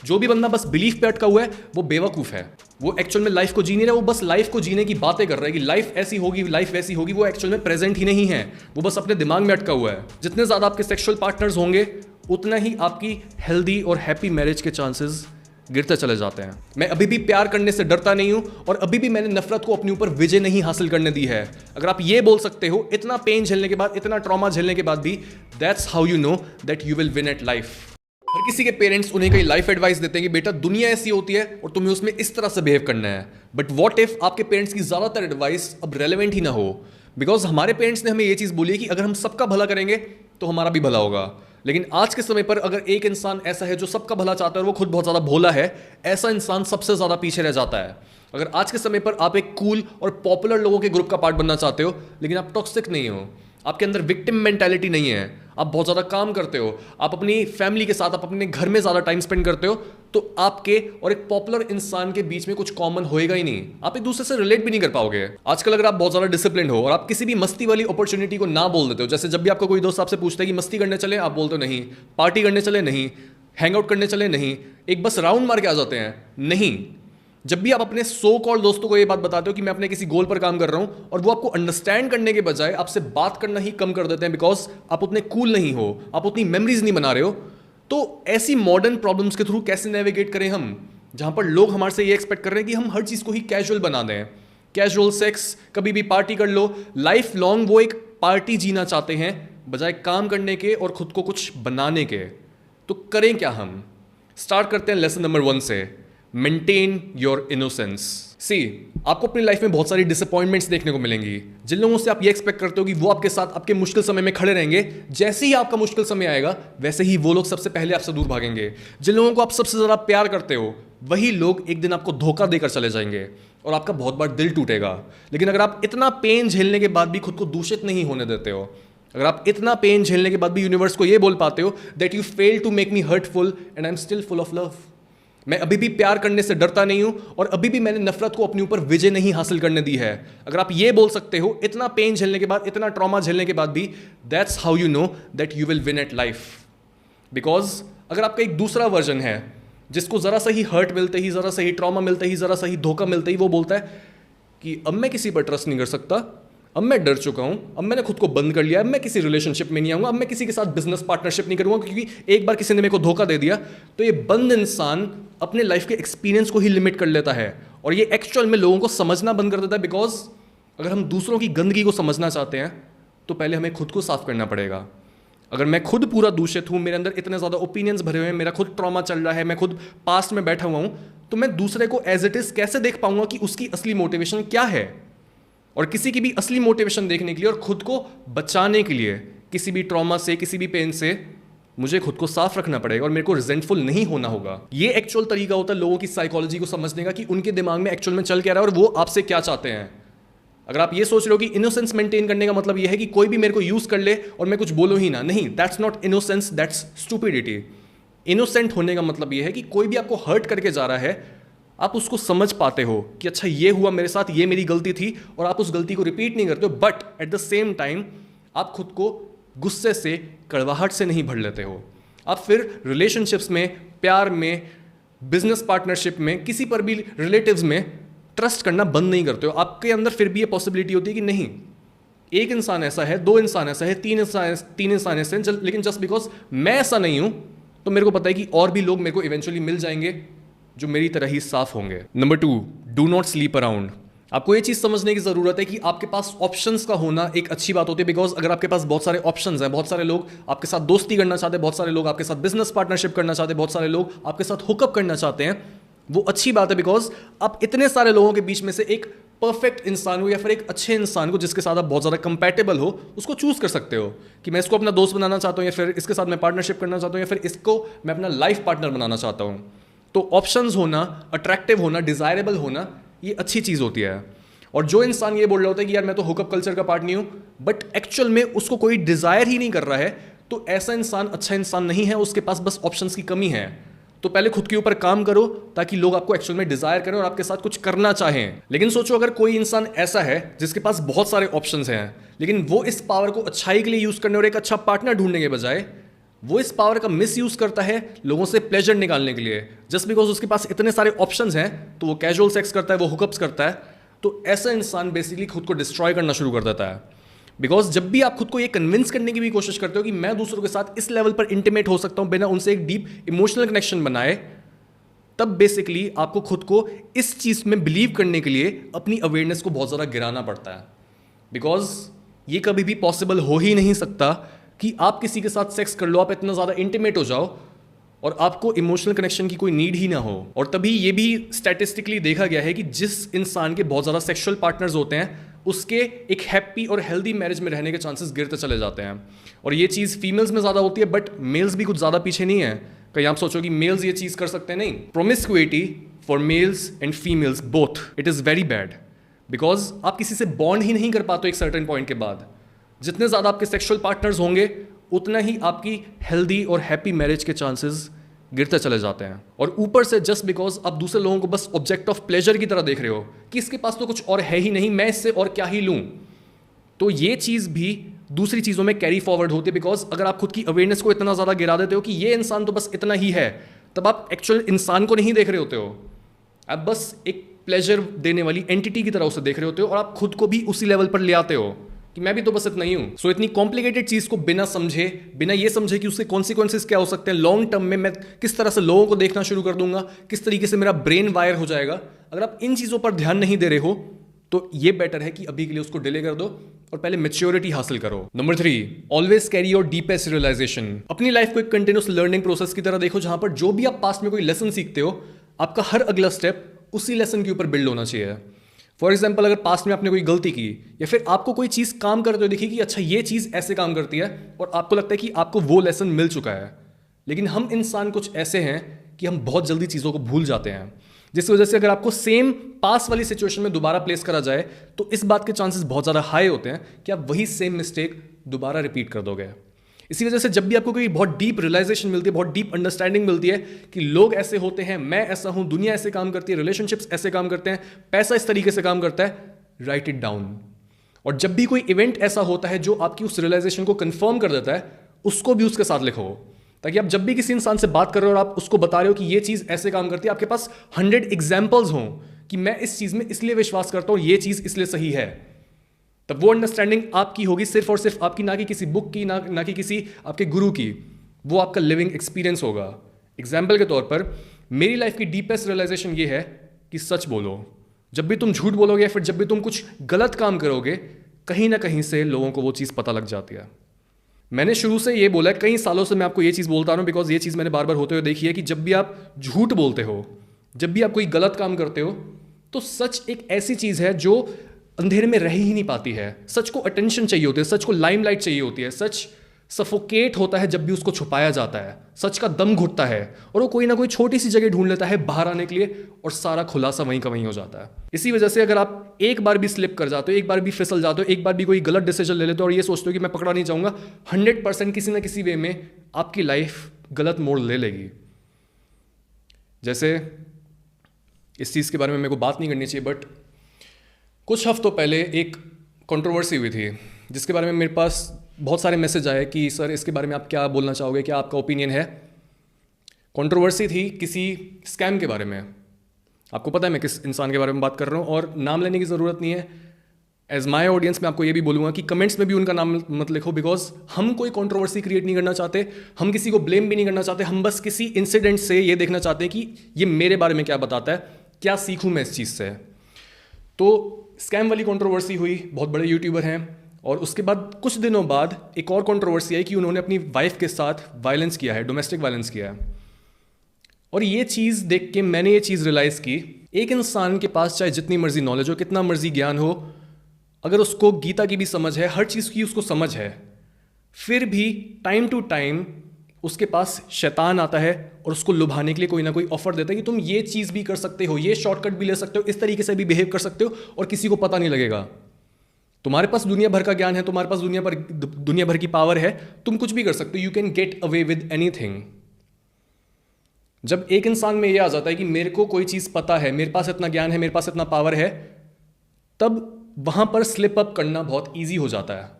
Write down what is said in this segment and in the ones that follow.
जो भी बंदा बस बिलीफ पे अटका हुआ है वो बेवकूफ़ है। वो एक्चुअल में लाइफ को जी नहीं रहा, वो बस लाइफ को जीने की बातें कर रहा है कि लाइफ ऐसी होगी, लाइफ वैसी होगी। वो एक्चुअल में प्रेजेंट ही नहीं है, वो बस अपने दिमाग में अटका हुआ है। जितने ज़्यादा आपके सेक्सुअल पार्टनर्स होंगे उतना ही आपकी हेल्दी और हैप्पी मैरिज के चांसेस गिरते चले जाते हैं। मैं अभी भी प्यार करने से डरता नहीं हूं और अभी भी मैंने नफरत को अपने ऊपर विजय नहीं हासिल करने दी है। अगर आप ये बोल सकते हो इतना पेन झेलने के बाद, इतना ट्रॉमा झेलने के बाद भी, that's how you know that you will win at life. हर किसी के पेरेंट्स उन्हें कई लाइफ एडवाइस देते हैं कि बेटा दुनिया ऐसी होती है और तुम्हें उसमें इस तरह से बिहेव करना है। बट व्हाट इफ आपके पेरेंट्स की ज्यादातर एडवाइस अब रेलेवेंट ही ना हो? बिकॉज हमारे पेरेंट्स ने हमें यह चीज बोली है कि अगर हम सबका भला करेंगे तो हमारा भी भला होगा। लेकिन आज के समय पर अगर एक इंसान ऐसा है जो सबका भला चाहता है और वो खुद बहुत ज्यादा भोला है, ऐसा इंसान सबसे ज्यादा पीछे रह जाता है। अगर आज के समय पर आप एक कूल और पॉपुलर लोगों के ग्रुप का पार्ट बनना चाहते हो लेकिन आप टॉक्सिक नहीं हो, आपके अंदर विक्टिम मेंटालिटी नहीं है, आप बहुत ज़्यादा काम करते हो, आप अपनी फैमिली के साथ, आप अपने घर में ज़्यादा टाइम स्पेंड करते हो, तो आपके और एक पॉपुलर इंसान के बीच में कुछ कॉमन होएगा ही नहीं। आप एक दूसरे से रिलेट भी नहीं कर पाओगे। आजकल अगर आप बहुत ज़्यादा डिसिप्लिन हो और आप किसी भी मस्ती वाली अपॉर्चुनिटी को ना बोल देते हो, जैसे जब भी आपका कोई दोस्त आपसे पूछता है कि मस्ती करने चले, आप बोलते हो नहीं, पार्टी करने चले नहीं, हैंग आउट करने चले नहीं, एक बस राउंड मार के आ जाते हैं नहीं। जब भी आप अपने सो कॉल्ड दोस्तों को ये बात बताते हो कि मैं अपने किसी गोल पर काम कर रहा हूं और वो आपको अंडरस्टैंड करने के बजाय आपसे बात करना ही कम कर देते हैं बिकॉज आप उतने कूल नहीं हो, आप उतनी मेमोरीज नहीं बना रहे हो, तो ऐसी मॉडर्न प्रॉब्लम्स के थ्रू कैसे नेविगेट करें हम, जहां पर लोग हमारे से ये एक्सपेक्ट कर रहे हैं कि हम हर चीज को ही कैजुअल बना दें। कैजुअल सेक्स, कभी भी पार्टी कर लो, लाइफ लॉन्ग वो एक पार्टी जीना चाहते हैं बजाय काम करने के और खुद को कुछ बनाने के। तो करें क्या हम? स्टार्ट करते हैं लेसन नंबर 1 से, मेंटेन योर इनोसेंस। सी, आपको अपनी लाइफ में बहुत सारी डिसअपॉइंटमेंट्स देखने को मिलेंगी। जिन लोगों से आप ये एक्सपेक्ट करते हो कि वो आपके साथ आपके मुश्किल समय में खड़े रहेंगे, जैसे ही आपका मुश्किल समय आएगा वैसे ही वो लोग सबसे पहले आपसे दूर भागेंगे। जिन लोगों को आप सबसे ज़्यादा प्यार करते हो वही लोग एक दिन आपको धोखा देकर चले जाएंगे और आपका बहुत बार दिल टूटेगा। लेकिन अगर आप इतना पेन झेलने के बाद भी खुद को दूषित नहीं होने देते हो, अगर आप इतना पेन झेलने के बाद भी यूनिवर्स को ये बोल पाते हो that you fail to make me hurtful and I am still full of love, मैं अभी भी प्यार करने से डरता नहीं हूं और अभी भी मैंने नफरत को अपने ऊपर विजय नहीं हासिल करने दी है। अगर आप ये बोल सकते हो इतना पेन झेलने के बाद, इतना ट्रॉमा झेलने के बाद भी, that's how you know that you will win at life. Because अगर आपका एक दूसरा वर्जन है जिसको जरा सा ही हर्ट मिलते ही, जरा सा ही ट्रॉमा मिलते ही, जरा सा ही धोखा मिलते ही वो बोलता है कि अब मैं किसी पर ट्रस्ट नहीं कर सकता, अब मैं डर चुका हूं, अब मैंने खुद को बंद कर लिया, अब मैं किसी रिलेशनशिप में नहीं आऊंगा, अब मैं किसी के साथ बिजनेस पार्टनरशिप नहीं करूंगा क्योंकि एक बार किसी ने मेरे को धोखा दे दिया। तो ये बंद इंसान अपने लाइफ के एक्सपीरियंस को ही लिमिट कर लेता है और ये एक्चुअल में लोगों को समझना बंद कर देता है। बिकॉज अगर हम दूसरों की गंदगी को समझना चाहते हैं तो पहले हमें खुद को साफ करना पड़ेगा। अगर मैं खुद पूरा दूषित हूं, मेरे अंदर इतने ज़्यादा ओपिनियंस भरे हुए हैं, मेरा खुद ट्रॉमा चल रहा है, मैं खुद पास्ट में बैठा हुआ हूं, तो मैं दूसरे को एज इट इज़ कैसे देख पाऊंगा कि उसकी असली मोटिवेशन क्या है। और किसी की भी असली मोटिवेशन देखने के लिए और खुद को बचाने के लिए किसी भी ट्रॉमा से, किसी भी पेन से मुझे खुद को साफ रखना पड़ेगा और मेरे को रिजेंटफुल नहीं होना होगा। ये एक्चुअल तरीका होता है लोगों की साइकोलॉजी को समझने का कि उनके दिमाग में एक्चुअल में चल क्या रहा है और वो आपसे क्या चाहते हैं। अगर आप ये सोच रहे हो कि इनोसेंस मेंटेन करने का मतलब ये है कि कोई भी मेरे को यूज कर ले और मैं कुछ बोलूं ही ना, नहीं, that's not innocence, that's stupidity. Innocent होने का मतलब ये है कि कोई भी आपको हर्ट करके जा रहा है, आप उसको समझ पाते हो कि अच्छा ये हुआ मेरे साथ, ये मेरी गलती थी, और आप उस गलती को रिपीट नहीं करते हो, but at the same time आप खुद को गुस्से से, कड़वाहट से नहीं भर लेते हो। आप फिर रिलेशनशिप्स में, प्यार में, बिजनेस पार्टनरशिप में, किसी पर भी रिलेटिव्स में ट्रस्ट करना बंद नहीं करते हो। आपके अंदर फिर भी ये पॉसिबिलिटी होती है कि नहीं, एक इंसान ऐसा है, 2 इंसान ऐसा है, 3 इंसान ऐसे हैं, लेकिन जस्ट बिकॉज मैं ऐसा नहीं हूं तो मेरे को पता है कि और भी लोग मेरे को इवेंचुअली मिल जाएंगे जो मेरी तरह ही साफ होंगे। Number 2, do not sleep around. आपको ये चीज़ समझने की ज़रूरत है कि आपके पास ऑप्शंस का होना एक अच्छी बात होती है। बिकॉज अगर आपके पास बहुत सारे ऑप्शंस हैं, बहुत सारे लोग आपके साथ दोस्ती करना चाहते हैं, बहुत सारे लोग आपके साथ बिजनेस पार्टनरशिप करना चाहते हैं, बहुत सारे लोग आपके साथ हुकअप करना चाहते हैं, वो अच्छी बात है। बिकॉज आप इतने सारे लोगों के बीच में से एक परफेक्ट इंसान को या फिर एक अच्छे इंसान को जिसके साथ आप बहुत ज़्यादा कंपैटिबल हो, उसको चूज कर सकते हो कि मैं इसको अपना दोस्त बनाना चाहता हूँ, या फिर इसके साथ मैं पार्टनरशिप करना चाहता हूँ, या फिर इसको मैं अपना लाइफ पार्टनर बनाना चाहता हूँ। तो ऑप्शंस होना, अट्रैक्टिव होना, डिजायरेबल होना, ये अच्छी चीज़ होती है। और जो इंसान ये बोल रहा होता है कि यार मैं तो हुकअप कल्चर का पार्ट नहीं हूँ, बट एक्चुअल में उसको कोई डिजायर ही नहीं कर रहा है, तो ऐसा इंसान अच्छा इंसान नहीं है, उसके पास बस ऑप्शंस की कमी है। तो पहले खुद के ऊपर काम करो ताकि लोग आपको एक्चुअल में डिजायर करें और आपके साथ कुछ करना चाहें। लेकिन सोचो अगर कोई इंसान ऐसा है जिसके पास बहुत सारे ऑप्शंस हैं, लेकिन वो इस पावर को अच्छाई के लिए यूज करने और एक अच्छा पार्टनर ढूंढने के बजाय वो इस पावर का मिस यूज करता है लोगों से प्लेजर निकालने के लिए। जस्ट बिकॉज उसके पास इतने सारे ऑप्शंस हैं तो वो कैजुअल सेक्स करता है, वो हुकअप्स करता है। तो ऐसा इंसान बेसिकली खुद को डिस्ट्रॉय करना शुरू कर देता है। बिकॉज जब भी आप खुद को ये कन्विंस करने की भी कोशिश करते हो कि मैं दूसरों के साथ इस लेवल पर इंटीमेट हो सकता हूं बिना उनसे एक डीप इमोशनल कनेक्शन बनाए, तब बेसिकली आपको खुद को इस चीज में बिलीव करने के लिए अपनी अवेयरनेस को बहुत ज़्यादा गिराना पड़ता है। बिकॉज ये कभी भी पॉसिबल हो ही नहीं सकता कि आप किसी के साथ सेक्स कर लो, आप इतना ज़्यादा इंटीमेट हो जाओ और आपको इमोशनल कनेक्शन की कोई नीड ही ना हो। और तभी ये भी स्टैटिस्टिकली देखा गया है कि जिस इंसान के बहुत ज़्यादा सेक्सुअल पार्टनर्स होते हैं उसके एक हैप्पी और हेल्दी मैरिज में रहने के चांसेस गिरते चले जाते हैं। और ये चीज़ फीमेल्स में ज़्यादा होती है, बट मेल्स भी कुछ ज़्यादा पीछे नहीं है। कहीं आप सोचो कि मेल्स ये चीज़ कर सकते हैं, नहीं। Promiscuity for males and females both, it is very bad. Because आप किसी से बॉन्ड ही नहीं कर पाते एक सर्टेन पॉइंट के बाद। जितने ज़्यादा आपके सेक्सुअल पार्टनर्स होंगे उतना ही आपकी हेल्दी और हैप्पी मैरिज के चांसेस गिरते चले जाते हैं। और ऊपर से जस्ट बिकॉज आप दूसरे लोगों को बस ऑब्जेक्ट ऑफ प्लेजर की तरह देख रहे हो कि इसके पास तो कुछ और है ही नहीं, मैं इससे और क्या ही लूँ, तो ये चीज़ भी दूसरी चीज़ों में कैरी फॉरवर्ड होती है। बिकॉज अगर आप खुद की अवेयरनेस को इतना ज़्यादा गिरा देते हो कि ये इंसान तो बस इतना ही है, तब आप एक्चुअल इंसान को नहीं देख रहे होते हो, आप बस एक प्लेजर देने वाली एंटिटी की तरह उसे देख रहे होते हो और आप खुद को भी उसी लेवल पर ले आते हो कि मैं भी तो बस इतना ही हूं। सो इतनी कॉम्प्लिकेटेड चीज को बिना समझे, बिना ये समझे कि उसके कॉन्सिक्वेंसेस क्या हो सकते हैं लॉन्ग टर्म में, मैं किस तरह से लोगों को देखना शुरू कर दूंगा, किस तरीके से मेरा ब्रेन वायर हो जाएगा, अगर आप इन चीजों पर ध्यान नहीं दे रहे हो तो ये बेटर है कि अभी के लिए उसको डिले कर दो और पहले मैच्योरिटी हासिल करो। Number 3, always carry your deepest realisation. अपनी लाइफ को एक कंटिन्यूस लर्निंग प्रोसेस की तरह देखो, जहां पर जो भी आप पास्ट में कोई लेसन सीखते हो, आपका हर अगला स्टेप उसी लेसन के ऊपर बिल्ड होना चाहिए। फॉर एग्जाम्पल, अगर पास्ट में आपने कोई गलती की या फिर आपको कोई चीज़ काम करते हुए देखी कि अच्छा ये चीज़ ऐसे काम करती है और आपको लगता है कि आपको वो लेसन मिल चुका है, लेकिन हम इंसान कुछ ऐसे हैं कि हम बहुत जल्दी चीज़ों को भूल जाते हैं, जिस वजह से अगर आपको सेम पास वाली सिचुएशन में दोबारा प्लेस करा जाए तो इस बात के चांसेस बहुत ज़्यादा हाई होते हैं कि आप वही सेम मिस्टेक दोबारा रिपीट कर दोगे। इसी वजह से जब भी आपको कोई बहुत डीप रियलाइजेशन मिलती है, बहुत डीप अंडरस्टैंडिंग मिलती है कि लोग ऐसे होते हैं, मैं ऐसा हूं, दुनिया ऐसे काम करती है, रिलेशनशिप्स ऐसे काम करते हैं, पैसा इस तरीके से काम करता है, राइट इट डाउन। और जब भी कोई इवेंट ऐसा होता है जो आपकी उस रियलाइजेशन को कंफर्म कर देता है, उसको भी उसके साथ लिखो, ताकि आप जब भी किसी इंसान से बात कर रहे हो और आप उसको बता रहे हो कि ये चीज़ ऐसे काम करती है, आपके पास 100 एग्जाम्पल्स हों कि मैं इस चीज़ में इसलिए विश्वास करता हूँ, ये चीज़ इसलिए सही है। तब वो अंडरस्टैंडिंग आपकी होगी, सिर्फ और सिर्फ आपकी, ना कि किसी बुक की, ना कि किसी आपके गुरु की। वो आपका लिविंग एक्सपीरियंस होगा। एग्जाम्पल के तौर पर मेरी लाइफ की डीपेस्ट रियलाइजेशन ये है कि सच बोलो। जब भी तुम झूठ बोलोगे या फिर जब भी तुम कुछ गलत काम करोगे, कहीं ना कहीं से लोगों को वो चीज़ पता लग जाती है। मैंने शुरू से ये बोला है, कई सालों से मैं आपको ये चीज़ बोलता रहा हूँ, बिकॉज ये चीज़ मैंने बार बार होते हुए देखी है कि जब भी आप झूठ बोलते हो, जब भी आप कोई गलत काम करते हो, तो सच एक ऐसी चीज़ है जो अंधेरे में रह ही नहीं पाती है। सच को अटेंशन चाहिए होती है, सच को लाइमलाइट चाहिए होती है, सच सफोकेट होता है जब भी उसको छुपाया जाता है, सच का दम घुटता है और वो कोई ना कोई छोटी सी जगह ढूंढ लेता है बाहर आने के लिए और सारा खुलासा वहीं का वहीं हो जाता है। इसी वजह से अगर आप एक बार भी स्लिप कर जाते हो, एक बार भी फिसल जाते हो, एक बार भी कोई गलत डिसीजन ले लेते हो और ये सोचते हो कि मैं पकड़ा नहीं जाऊंगा, 100% किसी ना किसी वे में आपकी लाइफ गलत मोड़ ले लेगी। जैसे इस चीज़ के बारे में मेरे को बात नहीं करनी चाहिए, बट कुछ हफ्तों पहले एक कंट्रोवर्सी हुई थी जिसके बारे में मेरे पास बहुत सारे मैसेज आए कि सर इसके बारे में आप क्या बोलना चाहोगे, क्या आपका ओपिनियन है। कंट्रोवर्सी थी किसी स्कैम के बारे में। आपको पता है मैं किस इंसान के बारे में बात कर रहा हूँ और नाम लेने की ज़रूरत नहीं है। एज माई ऑडियंस मैं आपको ये भी बोलूँगा कि कमेंट्स में भी उनका नाम मत लिखो, बिकॉज हम कोई कंट्रोवर्सी क्रिएट नहीं करना चाहते, हम किसी को ब्लेम भी नहीं करना चाहते, हम बस किसी इंसिडेंट से ये देखना चाहते हैं कि ये मेरे बारे में क्या बताता है, क्या सीखूँ मैं इस चीज़ से। तो स्कैम वाली कंट्रोवर्सी हुई, बहुत बड़े यूट्यूबर हैं, और उसके बाद कुछ दिनों बाद एक और कंट्रोवर्सी आई कि उन्होंने अपनी वाइफ के साथ वायलेंस किया है, डोमेस्टिक वायलेंस किया है। और ये चीज़ देख के मैंने ये चीज़ रियलाइज़ की, एक इंसान के पास चाहे जितनी मर्जी नॉलेज हो, कितना मर्जी ज्ञान हो, अगर उसको गीता की भी समझ है, हर चीज़ की उसको समझ है, फिर भी टाइम टू टाइम उसके पास शैतान आता है और उसको लुभाने के लिए कोई ना कोई ऑफर देता है कि तुम ये चीज़ भी कर सकते हो, ये शॉर्टकट भी ले सकते हो, इस तरीके से भी बिहेव कर सकते हो और किसी को पता नहीं लगेगा। तुम्हारे पास दुनिया भर का ज्ञान है, तुम्हारे पास दुनिया भर की पावर है, तुम कुछ भी कर सकते हो, you can get away with anything. जब एक इंसान में ये आ जाता है कि मेरे को कोई चीज़ पता है, मेरे पास इतना ज्ञान है, मेरे पास इतना पावर है, तब वहाँ पर स्लिप अप करना बहुत ईजी हो जाता है।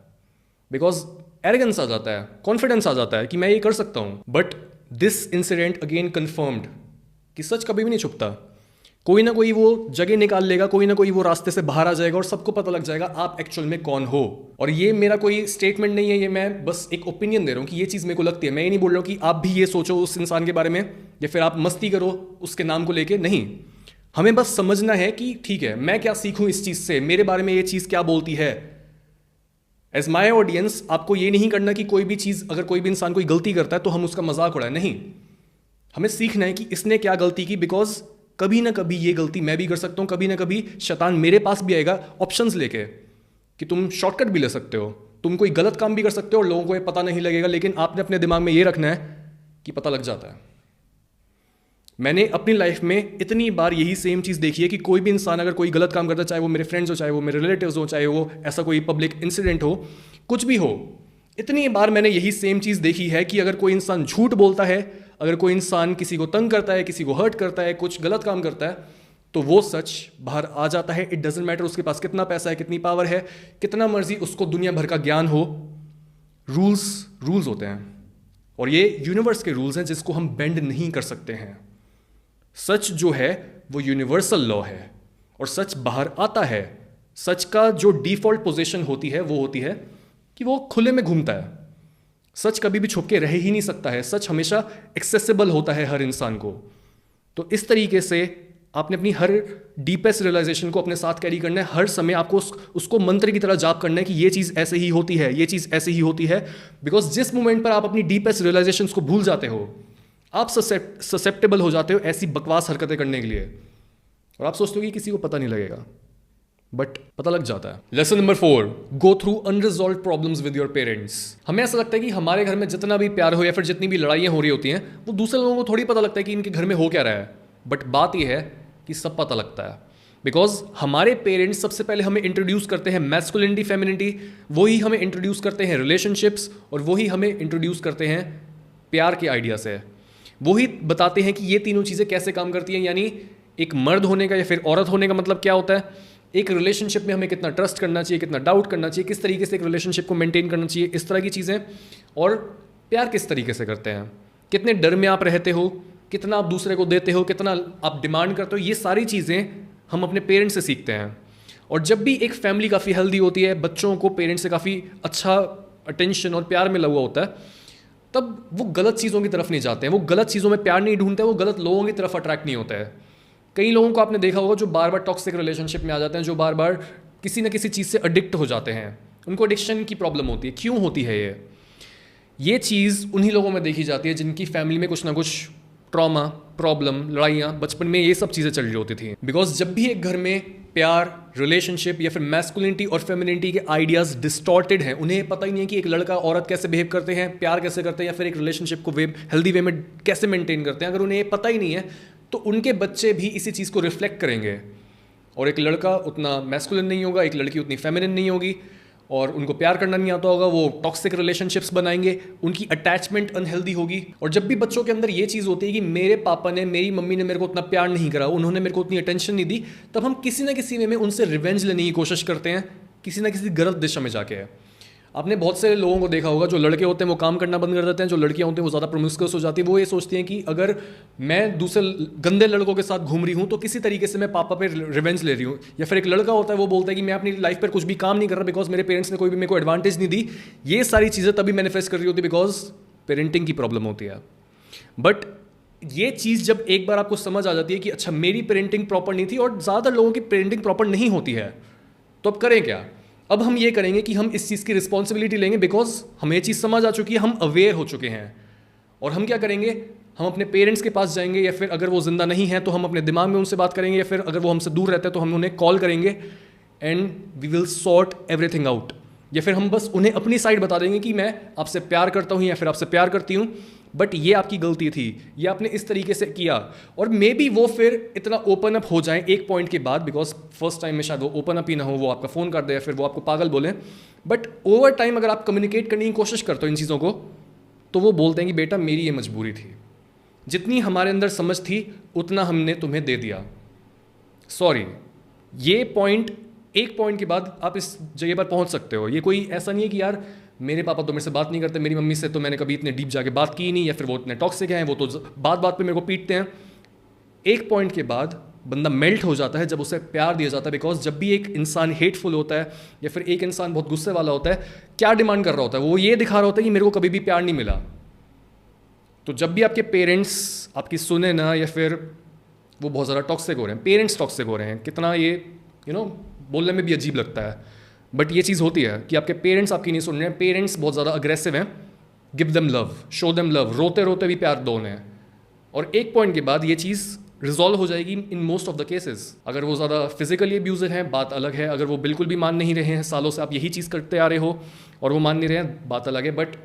बिकॉज एरोगेंस आ जाता है, कॉन्फिडेंस आ जाता है कि मैं ये कर सकता हूँ। But this incident again confirmed कि सच कभी भी नहीं छुपता। कोई ना कोई वो जगह निकाल लेगा, कोई ना कोई वो रास्ते से बाहर आ जाएगा और सबको पता लग जाएगा आप एक्चुअल में कौन हो। और ये मेरा कोई स्टेटमेंट नहीं है, ये मैं बस एक ओपिनियन दे रहा हूँ कि ये चीज़ मेरे को लगती है। मैं ये नहीं बोल रहा हूँ कि आप भी ये सोचो उस इंसान के बारे में या फिर आप मस्ती करो उसके नाम को लेके, नहीं। हमें बस समझना है कि ठीक है, मैं क्या सीखूं इस चीज़ से, मेरे बारे में ये चीज़ क्या बोलती है। एज माई ऑडियंस, आपको ये नहीं करना कि कोई भी चीज़, अगर कोई भी इंसान कोई गलती करता है तो हम उसका मजाक उड़ाएं, नहीं। हमें सीखना है कि इसने क्या गलती की, बिकॉज कभी ना कभी ये गलती मैं भी कर सकता हूं, कभी ना कभी शैतान मेरे पास भी आएगा ऑप्शंस लेके कि तुम शॉर्टकट भी ले सकते हो, तुम कोई गलत काम भी कर सकते हो और लोगों को ये पता नहीं लगेगा, लेकिन आपने अपने दिमाग में ये रखना है कि पता लग जाता है। मैंने अपनी लाइफ में इतनी बार यही सेम चीज़ देखी है कि कोई भी इंसान अगर कोई गलत काम करता है, चाहे वो मेरे फ्रेंड्स हो, चाहे वो मेरे रिलेटिव्स हो, चाहे वो ऐसा कोई पब्लिक इंसिडेंट हो, कुछ भी हो, इतनी बार मैंने यही सेम चीज़ देखी है कि अगर कोई इंसान झूठ बोलता है, अगर कोई इंसान किसी को तंग करता है, किसी को हर्ट करता है, कुछ गलत काम करता है, तो वो सच बाहर आ जाता है। इट डजेंट मैटर उसके पास कितना पैसा है, कितनी पावर है, कितना मर्जी उसको दुनिया भर का ज्ञान हो। रूल्स होते हैं और ये यूनिवर्स के रूल्स हैं जिसको हम बेंड नहीं कर सकते हैं। सच जो है वो यूनिवर्सल लॉ है और सच बाहर आता है। सच का जो डिफॉल्ट पोजीशन होती है वो होती है कि वो खुले में घूमता है। सच कभी भी छुप के रह ही नहीं सकता है। सच हमेशा एक्सेसिबल होता है हर इंसान को। तो इस तरीके से आपने अपनी हर डीपेस्ट रियलाइजेशन को अपने साथ कैरी करना है। हर समय आपको उसको मंत्र की तरह जाप करना है कि ये चीज़ ऐसे ही होती है, ये चीज़ ऐसे ही होती है। बिकॉज जिस मोमेंट पर आप अपनी डीपेस्ट रियलाइजेशन को भूल जाते हो, आप ससेप्टेबल हो जाते हो ऐसी बकवास हरकतें करने के लिए, और आप सोचते हो कि किसी को पता नहीं लगेगा, बट पता लग जाता है। Lesson number 4, go through unresolved problems with your parents. हमें ऐसा लगता है कि हमारे घर में जितना भी प्यार हो या फिर जितनी भी लड़ाइयाँ हो रही होती हैं, वो दूसरे लोगों को थोड़ी पता लगता है कि इनके घर में हो क्या रहा है। बट बात यह है कि सब पता लगता है, बिकॉज हमारे पेरेंट्स सबसे पहले हमें इंट्रोड्यूस करते हैं मैस्कुलिनिटी, फेमिनिटी, वही हमें इंट्रोड्यूस करते हैं रिलेशनशिप्स, और वही हमें इंट्रोड्यूस करते हैं प्यार के आइडिया से। वही बताते हैं कि ये तीनों चीज़ें कैसे काम करती हैं, यानी एक मर्द होने का या फिर औरत होने का मतलब क्या होता है, एक रिलेशनशिप में हमें कितना ट्रस्ट करना चाहिए, कितना डाउट करना चाहिए, किस तरीके से एक रिलेशनशिप को मेंटेन करना चाहिए, इस तरह की चीज़ें। और प्यार किस तरीके से करते हैं, कितने डर में आप रहते हो, कितना आप दूसरे को देते हो, कितना आप डिमांड करते हो, ये सारी चीज़ें हम अपने पेरेंट्स से सीखते हैं। और जब भी एक फैमिली काफ़ी हेल्दी होती है, बच्चों को पेरेंट्स से काफ़ी अच्छा अटेंशन और प्यार मिला हुआ होता है, तब वो गलत चीज़ों की तरफ नहीं जाते हैं, वो गलत चीज़ों में प्यार नहीं ढूंढते, वो गलत लोगों की तरफ अट्रैक्ट नहीं होता है। कई लोगों को आपने देखा होगा जो बार बार टॉक्सिक रिलेशनशिप में आ जाते हैं, जो बार बार किसी न किसी चीज़ से एडिक्ट हो जाते हैं, उनको एडिक्शन की प्रॉब्लम होती है। क्यों होती है ये चीज़ उन्हीं लोगों में देखी जाती है जिनकी फैमिली में कुछ ना कुछ ट्रॉमा, प्रॉब्लम, लड़ाइयाँ बचपन में ये सब चीज़ें चल रही होती थी। बिकॉज जब भी एक घर में प्यार, रिलेशनशिप या फिर मैस्कुलिनिटी और फेमिनिटी के आइडियाज़ डिस्टॉर्टेड हैं, उन्हें पता ही नहीं है कि एक लड़का औरत कैसे बिहेव करते हैं, प्यार कैसे करते हैं, या फिर एक रिलेशनशिप को हेल्दी वे में कैसे मेंटेन करते हैं, अगर उन्हें ये पता ही नहीं है तो उनके बच्चे भी इसी चीज़ को रिफ्लेक्ट करेंगे। और एक लड़का उतना मैस्कुलिन नहीं होगा, एक लड़की उतनी फेमिनिन नहीं होगी, और उनको प्यार करना नहीं आता होगा, वो टॉक्सिक रिलेशनशिप्स बनाएंगे, उनकी अटैचमेंट अनहेल्दी होगी। और जब भी बच्चों के अंदर ये चीज़ होती है कि मेरे पापा ने, मेरी मम्मी ने मेरे को उतना प्यार नहीं करा, उन्होंने मेरे को उतनी अटेंशन नहीं दी, तब हम किसी ना किसी वे में उनसे रिवेंज लेने की कोशिश करते हैं, किसी ना किसी गलत दिशा में जाके। आपने बहुत से लोगों को देखा होगा, जो लड़के होते हैं वो काम करना बंद कर देते हैं, जो लड़कियां होती हैं वो ज़्यादा प्रोमिस्कुअस हो जाती है। वो ये सोचती हैं कि अगर मैं दूसरे गंदे लड़कों के साथ घूम रही हूँ तो किसी तरीके से मैं पापा पे रिवेंज ले रही हूँ। या फिर एक लड़का होता है वो बोलता है कि मैं अपनी लाइफ पर कुछ भी काम नहीं कर रहा बिकॉज मेरे पेरेंट्स ने कोई भी मेरे को एडवांटेज नहीं दी। ये सारी चीज़ें तभी मैनिफेस्ट कर रही होती बिकॉज पेरेंटिंग की प्रॉब्लम होती है। बट ये चीज़ जब एक बार आपको समझ आ जाती है कि अच्छा मेरी पेरेंटिंग प्रॉपर नहीं थी और ज़्यादातर लोगों की पेरेंटिंग प्रॉपर नहीं होती है, तो अब करें क्या? अब हम ये करेंगे कि हम इस चीज़ की रिस्पॉन्सिबिलिटी लेंगे बिकॉज हमें ये चीज़ समझ आ चुकी है, हम अवेयर हो चुके हैं। और हम क्या करेंगे, हम अपने पेरेंट्स के पास जाएंगे, या फिर अगर वो जिंदा नहीं है तो हम अपने दिमाग में उनसे बात करेंगे, या फिर अगर वो हमसे दूर रहते हैं तो हम उन्हें कॉल करेंगे and we will sort everything out. या फिर हम बस उन्हें अपनी साइड बता देंगे कि मैं आपसे प्यार करता हूँ या फिर आपसे प्यार करती हूँ, बट ये आपकी गलती थी, ये आपने इस तरीके से किया। और मे बी वो फिर इतना ओपन अप हो जाए एक पॉइंट के बाद, बिकॉज फर्स्ट टाइम में शायद वो ओपन अप ही ना हो, वो आपका फ़ोन कर दे या फिर वो आपको पागल बोले, बट ओवर टाइम अगर आप कम्युनिकेट करने की कोशिश करते हो इन चीज़ों को, तो वो बोलते हैं कि बेटा मेरी ये मजबूरी थी, जितनी हमारे अंदर समझ थी उतना हमने तुम्हें दे दिया, सॉरी। ये पॉइंट, एक पॉइंट के बाद आप इस जगह पर पहुंच सकते हो। ये कोई ऐसा नहीं है कि यार मेरे पापा तो मेरे से बात नहीं करते, मेरी मम्मी से तो मैंने कभी इतने डीप जाके बात की ही नहीं, या फिर वो इतने टॉक्सिक हैं, वो तो बात बात पे मेरे को पीटते हैं। एक पॉइंट के बाद बंदा मेल्ट हो जाता है जब उसे प्यार दिया जाता है। बिकॉज जब भी एक इंसान हेटफुल होता है या फिर एक इंसान बहुत गुस्से वाला होता है, क्या डिमांड कर रहा होता है? वो ये दिखा रहा होता है कि मेरे को कभी भी प्यार नहीं मिला। तो जब भी आपके पेरेंट्स आपकी सुने ना, या फिर वो बहुत ज़्यादा टॉक्सिक हो रहे हैं, पेरेंट्स टॉक्सिक हो रहे हैं, कितना ये बोलने में भी अजीब लगता है, बट ये चीज़ होती है कि आपके पेरेंट्स आपकी नहीं सुन रहे हैं, पेरेंट्स बहुत ज़्यादा अग्रेसिव हैं, give them love, show them love, रोते रोते भी प्यार दो उन्हें। और एक पॉइंट के बाद ये चीज़ रिजॉल्व हो जाएगी in most of the cases. अगर वो ज़्यादा फिजिकली अब्यूजर हैं, बात अलग है। अगर वो बिल्कुल भी मान नहीं रहे हैं, सालों से आप यही चीज़ करते आ रहे हो और वो मान नहीं रहे हैं, बात अलग है। But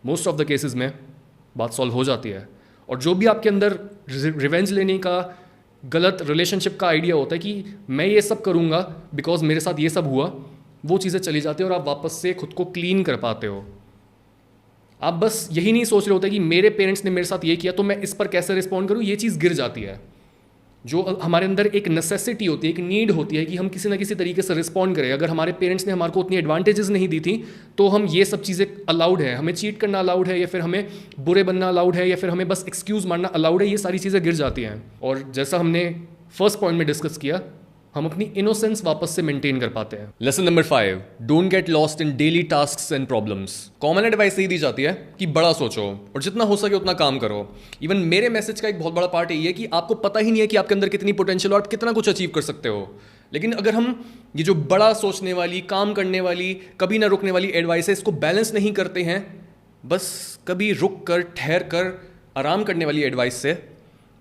most of the cases में बात सॉल्व हो जाती है। और जो भी आपके अंदर रिवेंज लेने का गलत रिलेशनशिप का आइडिया होता है कि मैं ये सब करूँगा बिकॉज मेरे साथ ये सब हुआ, वो चीज़ें चली जाती है और आप वापस से खुद को क्लीन कर पाते हो। आप बस यही नहीं सोच रहे होते कि मेरे पेरेंट्स ने मेरे साथ ये किया तो मैं इस पर कैसे रिस्पॉन्ड करूँ, ये चीज़ गिर जाती है। जो हमारे अंदर एक नेसेसिटी होती है, एक नीड होती है कि हम किसी ना किसी तरीके से रिस्पॉन्ड करें। अगर हमारे पेरेंट्स ने हमारे को उतनी एडवांटेजेस नहीं दी थी तो हम ये सब चीज़ें अलाउड है, हमें चीट करना अलाउड है, या फिर हमें बुरे बनना अलाउड है, या फिर हमें बस एक्सक्यूज़ मारना अलाउड है, ये सारी चीज़ें गिर जाती हैं। और जैसा हमने फर्स्ट पॉइंट में डिस्कस किया, हम अपनी इनोसेंस वापस से मेंटेन कर पाते हैं। Lesson number 5, don't get lost in daily tasks and problems. Common advice यही दी जाती है कि बड़ा सोचो और जितना हो सके उतना काम करो। इवन मेरे मैसेज का एक बहुत बड़ा पार्ट यही है कि आपको पता ही नहीं है कि आपके अंदर कितनी पोटेंशियल और आप कितना कुछ अचीव कर सकते हो। लेकिन अगर हम ये जो बड़ा सोचने वाली, काम करने वाली, कभी ना रुकने वाली एडवाइस है, इसको बैलेंस नहीं करते हैं, बस कभी रुक कर, ठहर कर, आराम करने वाली एडवाइस से,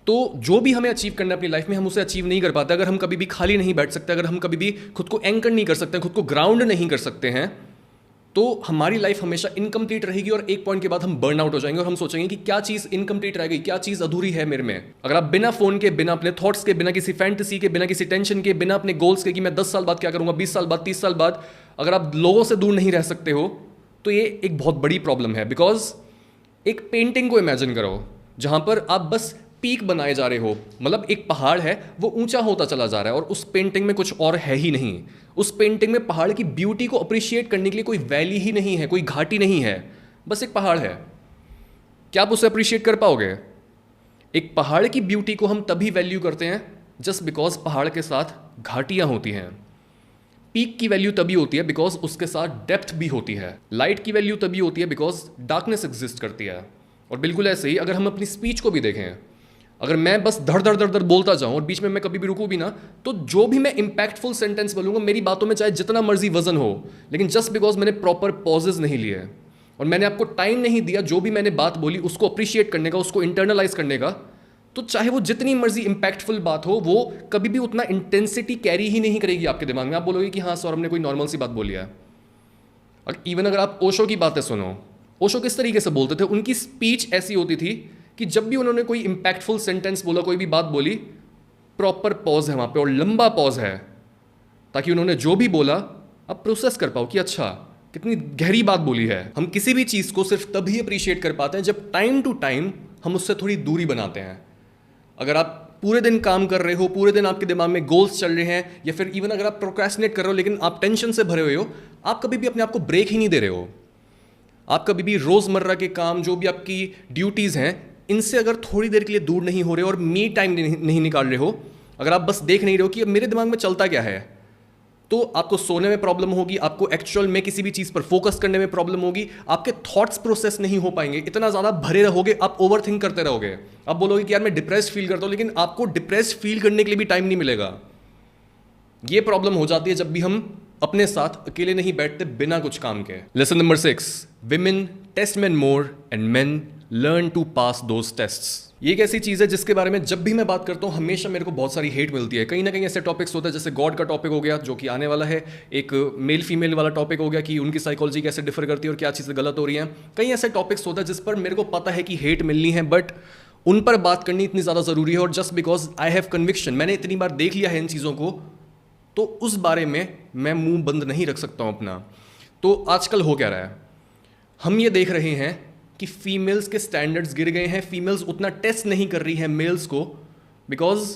तो जो भी हमें अचीव करना है अपनी लाइफ में, हम उसे अचीव नहीं कर पाते। अगर हम कभी भी खाली नहीं बैठ सकते, अगर हम कभी भी खुद को एंकर नहीं कर सकते, खुद को ग्राउंड नहीं कर सकते हैं, तो हमारी लाइफ हमेशा इनकम्प्लीट रहेगी और एक पॉइंट के बाद हम बर्न आउट हो जाएंगे और हम सोचेंगे कि क्या चीज़ इनकम्प्लीट रह गई, क्या चीज़ अधूरी है मेरे में। अगर आप बिना फ़ोन के, बिना अपने थॉट्स के, बिना किसी फैंटेसी के, बिना किसी टेंशन के, बिना अपने गोल्स के कि मैं 10 साल बाद क्या करूँगा, 20 साल बाद, 30 साल बाद, अगर आप लोगों से दूर नहीं रह सकते हो तो ये एक बहुत बड़ी प्रॉब्लम है। बिकॉज एक पेंटिंग को इमेजिन करो जहाँ पर आप बस पीक बनाए जा रहे हो, मतलब एक पहाड़ है, वो ऊंचा होता चला जा रहा है और उस पेंटिंग में कुछ और है ही नहीं। उस पेंटिंग में पहाड़ की ब्यूटी को अप्रिशिएट करने के लिए कोई वैली ही नहीं है, कोई घाटी नहीं है, बस एक पहाड़ है। क्या आप उसे अप्रिशिएट कर पाओगे? एक पहाड़ की ब्यूटी को हम तभी वैल्यू करते हैं जस्ट बिकॉज पहाड़ के साथ घाटियां होती हैं। पीक की वैल्यू तभी होती है बिकॉज उसके साथ डेप्थ भी होती है। लाइट की वैल्यू तभी होती है बिकॉज डार्कनेस एग्जिस्ट करती है। और बिल्कुल ऐसे ही अगर हम अपनी स्पीच को भी देखें, अगर मैं बस धड़ धड़ धड़ धड़ बोलता जाऊं और बीच में मैं कभी भी रुकूं भी ना, तो जो भी मैं इंपैक्टफुल सेंटेंस बोलूंगा, मेरी बातों में चाहे जितना मर्जी वजन हो, लेकिन जस्ट बिकॉज मैंने प्रॉपर पॉजेज नहीं लिए और मैंने आपको टाइम नहीं दिया जो भी मैंने बात बोली उसको अप्रिशिएट करने का, उसको इंटरनलाइज करने का, तो चाहे वो जितनी मर्जी इंपैक्टफुल बात हो, वो कभी भी उतना इंटेंसिटी कैरी ही नहीं करेगी आपके दिमाग में। आप बोलोगे कि हाँ सौरभ ने कोई नॉर्मल सी बात बोली है। और इवन अगर आप ओशो की बातें सुनो, ओशो किस तरीके से बोलते थे, उनकी स्पीच ऐसी होती थी कि जब भी उन्होंने कोई इंपैक्टफुल सेंटेंस बोला, कोई भी बात बोली, प्रॉपर पॉज है वहाँ पे और लंबा पॉज है, ताकि उन्होंने जो भी बोला आप प्रोसेस कर पाओ कि अच्छा कितनी गहरी बात बोली है। हम किसी भी चीज़ को सिर्फ तभी अप्रिशिएट कर पाते हैं जब टाइम टू टाइम हम उससे थोड़ी दूरी बनाते हैं। अगर आप पूरे दिन काम कर रहे हो, पूरे दिन आपके दिमाग में गोल्स चल रहे हैं, या फिर इवन अगर आप प्रोक्रेस्टिनेट कर रहे हो लेकिन आप टेंशन से भरे हुए हो, आप कभी भी अपने आप को ब्रेक ही नहीं दे रहे हो। आप कभी भी रोज़मर्रा के काम, जो भी आपकी ड्यूटीज़ हैं, इनसे अगर थोड़ी देर के लिए दूर नहीं हो रहे हो और मी टाइम नहीं निकाल रहे हो, अगर आप बस देख नहीं रहे हो कि अब मेरे दिमाग में चलता क्या है, तो आपको सोने में प्रॉब्लम होगी, आपको एक्चुअल में किसी भी चीज़ पर फोकस करने में प्रॉब्लम होगी, आपके थॉट्स प्रोसेस नहीं हो पाएंगे, इतना ज़्यादा भरे रहोगे, आप ओवर थिंक करते रहोगे। आप बोलोगे कि यार मैं डिप्रेस्ड फील करता हूँ, लेकिन आपको डिप्रेस्ड फील करने के लिए भी टाइम नहीं मिलेगा। ये प्रॉब्लम हो जाती है जब भी हम अपने साथ अकेले नहीं बैठते बिना कुछ काम के। Lesson number 6, women test men more and men learn to pass those tests. ये एक ऐसी चीज़ है जिसके बारे में जब भी मैं बात करता हूँ हमेशा मेरे को बहुत सारी हेट मिलती है। कहीं ना कहीं ऐसे टॉपिक्स होते हैं, जैसे गॉड का टॉपिक हो गया जो कि आने वाला है, एक मेल फीमेल वाला टॉपिक हो गया कि उनकी साइकोलॉजी कैसे डिफर करती है और क्या चीज़ें गलत हो रही हैं। कई ऐसे टॉपिक्स होते हैं जिस पर मेरे को पता है कि हेट मिलनी है, बट उन पर बात करनी इतनी ज़्यादा ज़रूरी है। और just because I have conviction, मैंने इतनी बार देख लिया है इन चीज़ों को, तो उस बारे में मैं मुंह बंद नहीं रख सकता हूँ अपना। तो आजकल हो क्या रहा है, हम ये देख रहे हैं कि फीमेल्स के स्टैंडर्ड्स गिर गए हैं, फीमेल्स उतना टेस्ट नहीं कर रही हैं मेल्स को, बिकॉज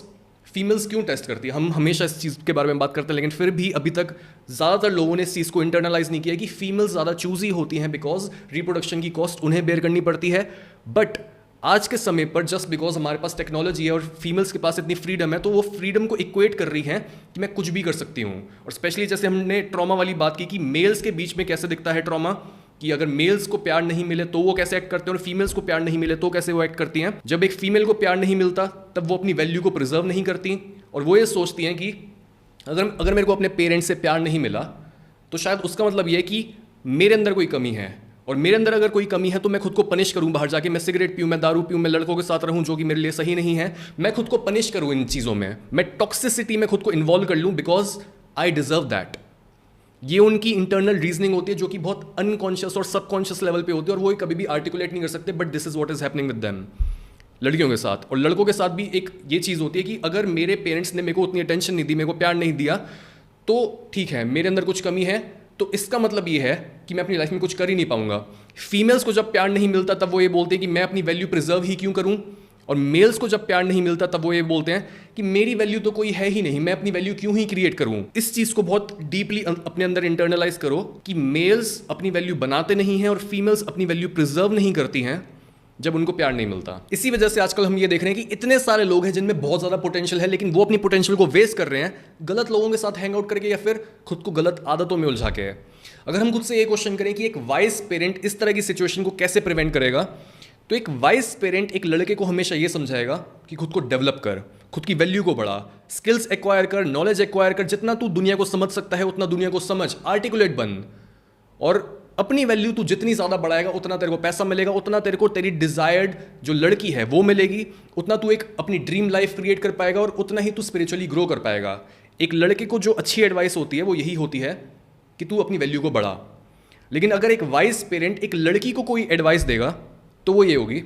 फीमेल्स क्यों टेस्ट करती है? हम हमेशा इस चीज़ के बारे में बात करते हैं, लेकिन फिर भी अभी तक ज़्यादातर लोगों ने इस चीज़ को इंटरनलाइज नहीं किया कि फीमेल्स ज़्यादा चूजी होती हैं बिकॉज रिप्रोडक्शन की कॉस्ट उन्हें बेयर करनी पड़ती है। बट आज के समय पर जस्ट बिकॉज हमारे पास टेक्नोलॉजी है और फीमेल्स के पास इतनी फ्रीडम है, तो वो फ्रीडम को इक्वेट कर रही हैं कि मैं कुछ भी कर सकती हूँ। और स्पेशली जैसे हमने ट्रॉमा वाली बात की कि मेल्स के बीच में कैसे दिखता है ट्रॉमा, कि अगर मेल्स को प्यार नहीं मिले तो वो कैसे एक्ट करते हैं और फीमेल्स को प्यार नहीं मिले तो कैसे वो एक्ट करती हैं। जब एक फीमेल को प्यार नहीं मिलता तब वो अपनी वैल्यू को प्रिजर्व नहीं करती और वो ये सोचती हैं कि अगर मेरे को अपने पेरेंट्स से प्यार नहीं मिला तो शायद उसका मतलब ये है कि मेरे अंदर कोई कमी है, और मेरे अंदर अगर कोई कमी है तो मैं खुद को पनिश करूं, बाहर जाके मैं सिगरेट पीऊं, मैं दारू पीऊं, मैं लड़कों के साथ रहूं जो कि मेरे लिए सही नहीं है, मैं खुद को पनिश करूं इन चीज़ों में, मैं टॉक्सिसिटी में खुद को इन्वॉल्व कर लूं बिकॉज आई डिजर्व दैट। ये उनकी इंटरनल रीजनिंग होती है जो कि बहुत अनकॉन्शियस और सबकॉन्शियस लेवल पे होती है और वो कभी भी आर्टिकुलेट नहीं कर सकते, but this is what is happening with them. लड़कियों के साथ और लड़कों के साथ भी एक ये चीज़ होती है कि अगर मेरे पेरेंट्स ने मेरे को उतनी अटेंशन नहीं दी, मेरे को प्यार नहीं दिया, तो ठीक है मेरे अंदर कुछ कमी है, तो इसका मतलब ये है कि मैं अपनी लाइफ में कुछ कर ही नहीं पाऊंगा। फीमेल्स को जब प्यार नहीं मिलता तब वो ये बोलते हैं कि मैं अपनी वैल्यू प्रिजर्व ही क्यों करूं, और मेल्स को जब प्यार नहीं मिलता तब वो ये बोलते हैं कि मेरी वैल्यू तो कोई है ही नहीं, मैं अपनी वैल्यू क्यों ही क्रिएट करूं। इस चीज़ को बहुत डीपली अपने अंदर इंटरनलाइज करो कि मेल्स अपनी वैल्यू बनाते नहीं हैं और फीमेल्स अपनी वैल्यू प्रिजर्व नहीं करती हैं जब उनको प्यार नहीं मिलता। इसी वजह से आजकल हम ये देख रहे हैं कि इतने सारे लोग हैं जिनमें बहुत ज़्यादा पोटेंशियल है, लेकिन वो अपनी पोटेंशियल को वेस्ट कर रहे हैं गलत लोगों के साथ हैंग आउट करके या फिर खुद को गलत आदतों में उलझा के। अगर हम खुद से ये क्वेश्चन करें कि एक वाइज पेरेंट इस तरह की सिचुएशन को कैसे प्रिवेंट करेगा, तो एक वाइज पेरेंट एक लड़के को हमेशा ये समझाएगा कि खुद को डेवलप कर, खुद की वैल्यू को बढ़ा, स्किल्स एक्वायर कर, नॉलेज एक्वायर कर, जितना तू दुनिया को समझ सकता है उतना दुनिया को समझ, आर्टिकुलेट बन, और अपनी वैल्यू तू जितनी ज़्यादा बढ़ाएगा उतना तेरे को पैसा मिलेगा, उतना तेरे को तेरी डिजायर्ड जो लड़की है वो मिलेगी, उतना तू एक अपनी ड्रीम लाइफ क्रिएट कर पाएगा और उतना ही तू स्पिरिचुअली ग्रो कर पाएगा। एक लड़के को जो अच्छी एडवाइस होती है वो यही होती है कि तू अपनी वैल्यू को बढ़ा। लेकिन अगर एक वाइज पेरेंट एक लड़की को कोई एडवाइस देगा तो वो ये होगी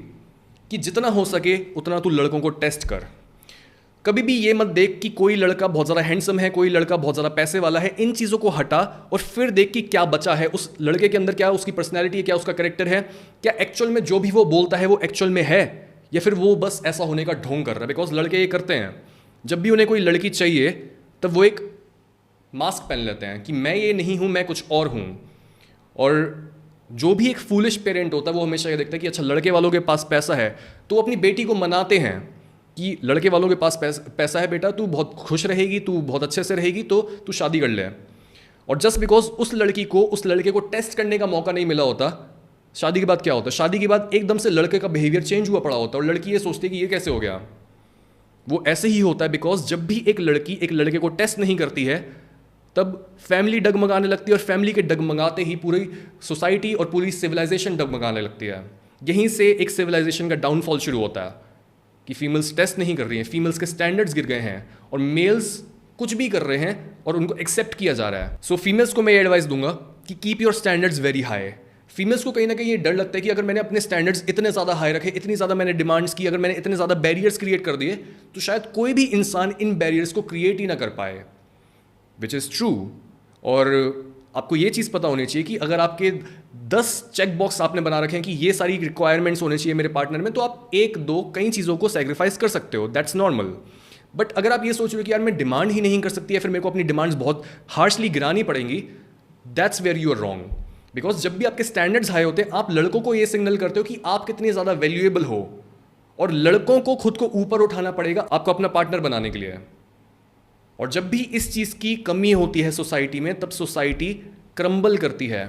कि जितना हो सके उतना तू लड़कों को टेस्ट कर। कभी भी ये मत देख कि कोई लड़का बहुत ज़्यादा हैंडसम है, कोई लड़का बहुत ज़्यादा पैसे वाला है, इन चीज़ों को हटा और फिर देख कि क्या बचा है उस लड़के के अंदर, क्या उसकी पर्सनैलिटी है, क्या उसका करेक्टर है, क्या एक्चुअल में जो भी वो बोलता है वो एक्चुअल में है या फिर वो बस ऐसा होने का ढोंग कर रहा है। बिकॉज लड़के ये करते हैं, जब भी उन्हें कोई लड़की चाहिए तब वो एक मास्क पहन लेते हैं कि मैं ये नहीं हूँ, मैं कुछ और हूँ। और जो भी एक फूलिश पेरेंट होता है वो हमेशा ये देखता है कि अच्छा लड़के वालों के पास पैसा है, तो अपनी बेटी को मनाते हैं कि लड़के वालों के पास पैसा है बेटा, तू बहुत खुश रहेगी, तू बहुत अच्छे से रहेगी, तो तू शादी कर ले। और जस्ट बिकॉज उस लड़की को उस लड़के को टेस्ट करने का मौका नहीं मिला होता, शादी के बाद क्या होता है, शादी के बाद एकदम से लड़के का बिहेवियर चेंज हुआ पड़ा होता है और लड़की ये सोचती है कि ये कैसे हो गया। वो ऐसे ही होता है बिकॉज जब भी एक लड़की एक लड़के को टेस्ट नहीं करती है तब फैमिली डगमगाने लगती है और फैमिली के डगमगाते ही पूरी सोसाइटी और पूरी सिविलाइजेशन डगमगाने लगती है। यहीं से एक सिविलाइजेशन का डाउनफॉल शुरू होता है कि फीमेल्स टेस्ट नहीं कर रही हैं, फीमेल्स के स्टैंडर्ड्स गिर गए हैं और मेल्स कुछ भी कर रहे हैं और उनको एक्सेप्ट किया जा रहा है। सो फीमेल्स को मैं ये एडवाइस दूंगा कि keep your standards very high. Females को कहीं ना कहीं ये डर लगता है कि अगर मैंने अपने स्टैंडर्ड्स इतने ज़्यादा हाई रखे, इतनी ज़्यादा मैंने डिमांड्स की, अगर मैंने इतने ज़्यादा बैरियर्स क्रिएट कर दिए तो शायद कोई भी इंसान इन बैरियर्स को क्रिएट ही ना कर पाए, विच इज़ ट्रू। और आपको ये चीज़ पता होनी चाहिए कि अगर आपके 10 चेक बॉक्स आपने बना रखे हैं कि ये सारी रिक्वायरमेंट्स होने चाहिए मेरे पार्टनर में, तो आप एक दो कई चीज़ों को सेक्रीफाइस कर सकते हो, दैट्स नॉर्मल। बट अगर आप ये सोच रहे हो कि यार मैं डिमांड ही नहीं कर सकती या फिर मेरे को अपनी डिमांड्स बहुत हार्शली गिरानी पड़ेंगी, that's where you are wrong. Because जब भी आपके स्टैंडर्ड्स हाई होते हैं आप लड़कों को ये सिग्नल करते हो कि आप कितने ज़्यादा वैल्यूएबल हो, और लड़कों को खुद को ऊपर उठाना पड़ेगा आपको अपना पार्टनर बनाने के लिए। और जब भी इस चीज़ की कमी होती है सोसाइटी में तब सोसाइटी क्रम्बल करती है।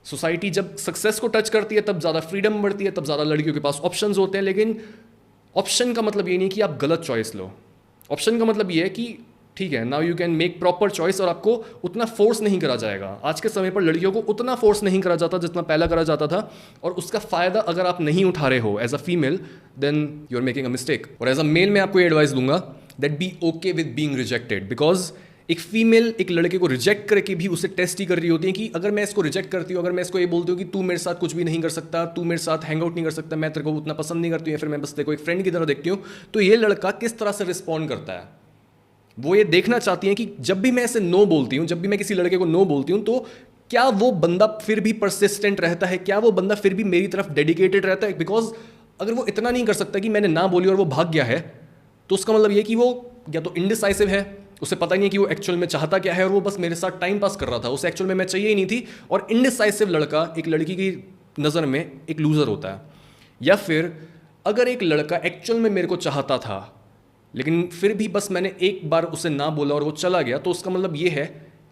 सोसाइटी जब सक्सेस को टच करती है तब ज़्यादा फ्रीडम बढ़ती है, तब ज़्यादा लड़कियों के पास ऑप्शंस होते हैं। लेकिन ऑप्शन का मतलब ये नहीं कि आप गलत चॉइस लो, ऑप्शन का मतलब ये है कि ठीक है now you can make proper choice और आपको उतना फोर्स नहीं करा जाएगा। आज के समय पर लड़कियों को उतना फोर्स नहीं करा जाता जितना पहला करा जाता था, और उसका फ़ायदा अगर आप नहीं उठा रहे हो as a female then you are making a mistake. और एज अ मेल मैं आपको ये एडवाइस दूंगा that be okay with being rejected. Because एक फीमेल एक लड़के को रिजेक्ट करके भी उसे टेस्ट ही कर रही होती है कि अगर मैं इसको रिजेक्ट करती हूँ, अगर मैं इसको ये बोलती हूँ कि तू मेरे साथ कुछ भी नहीं कर सकता, तू मेरे साथ हैंग आउट नहीं कर सकता, मैं तेरे को उतना पसंद नहीं करती हूँ या फिर मैं बस तेरे को एक फ्रेंड की तरह देखती हूँ, तो ये लड़का किस तरह से रिस्पॉन्ड करता है। वो ये देखना चाहती है कि जब भी मैं ऐसे नो बोलती हूँ, जब भी मैं किसी लड़के को नो बोलती हूँ, तो क्या वो बंदा फिर भी परसिस्टेंट रहता है, क्या वो बंदा फिर भी मेरी तरफ डेडिकेटेड रहता है। बिकॉज अगर वो इतना नहीं कर सकता कि मैंने ना बोली और वो भाग गया है, तो उसका मतलब ये कि वो या तो इनडिसाइसिव है, उसे पता ही नहीं कि वो एक्चुअल में चाहता क्या है और वो बस मेरे साथ टाइम पास कर रहा था, उसे एक्चुअल में मैं चाहिए ही नहीं थी। और इनडिसाइसिव लड़का एक लड़की की नज़र में एक लूज़र होता है। या फिर अगर एक लड़का एक्चुअल में मेरे को चाहता था लेकिन फिर भी बस मैंने एक बार उसे ना बोला और वो चला गया, तो उसका मतलब ये है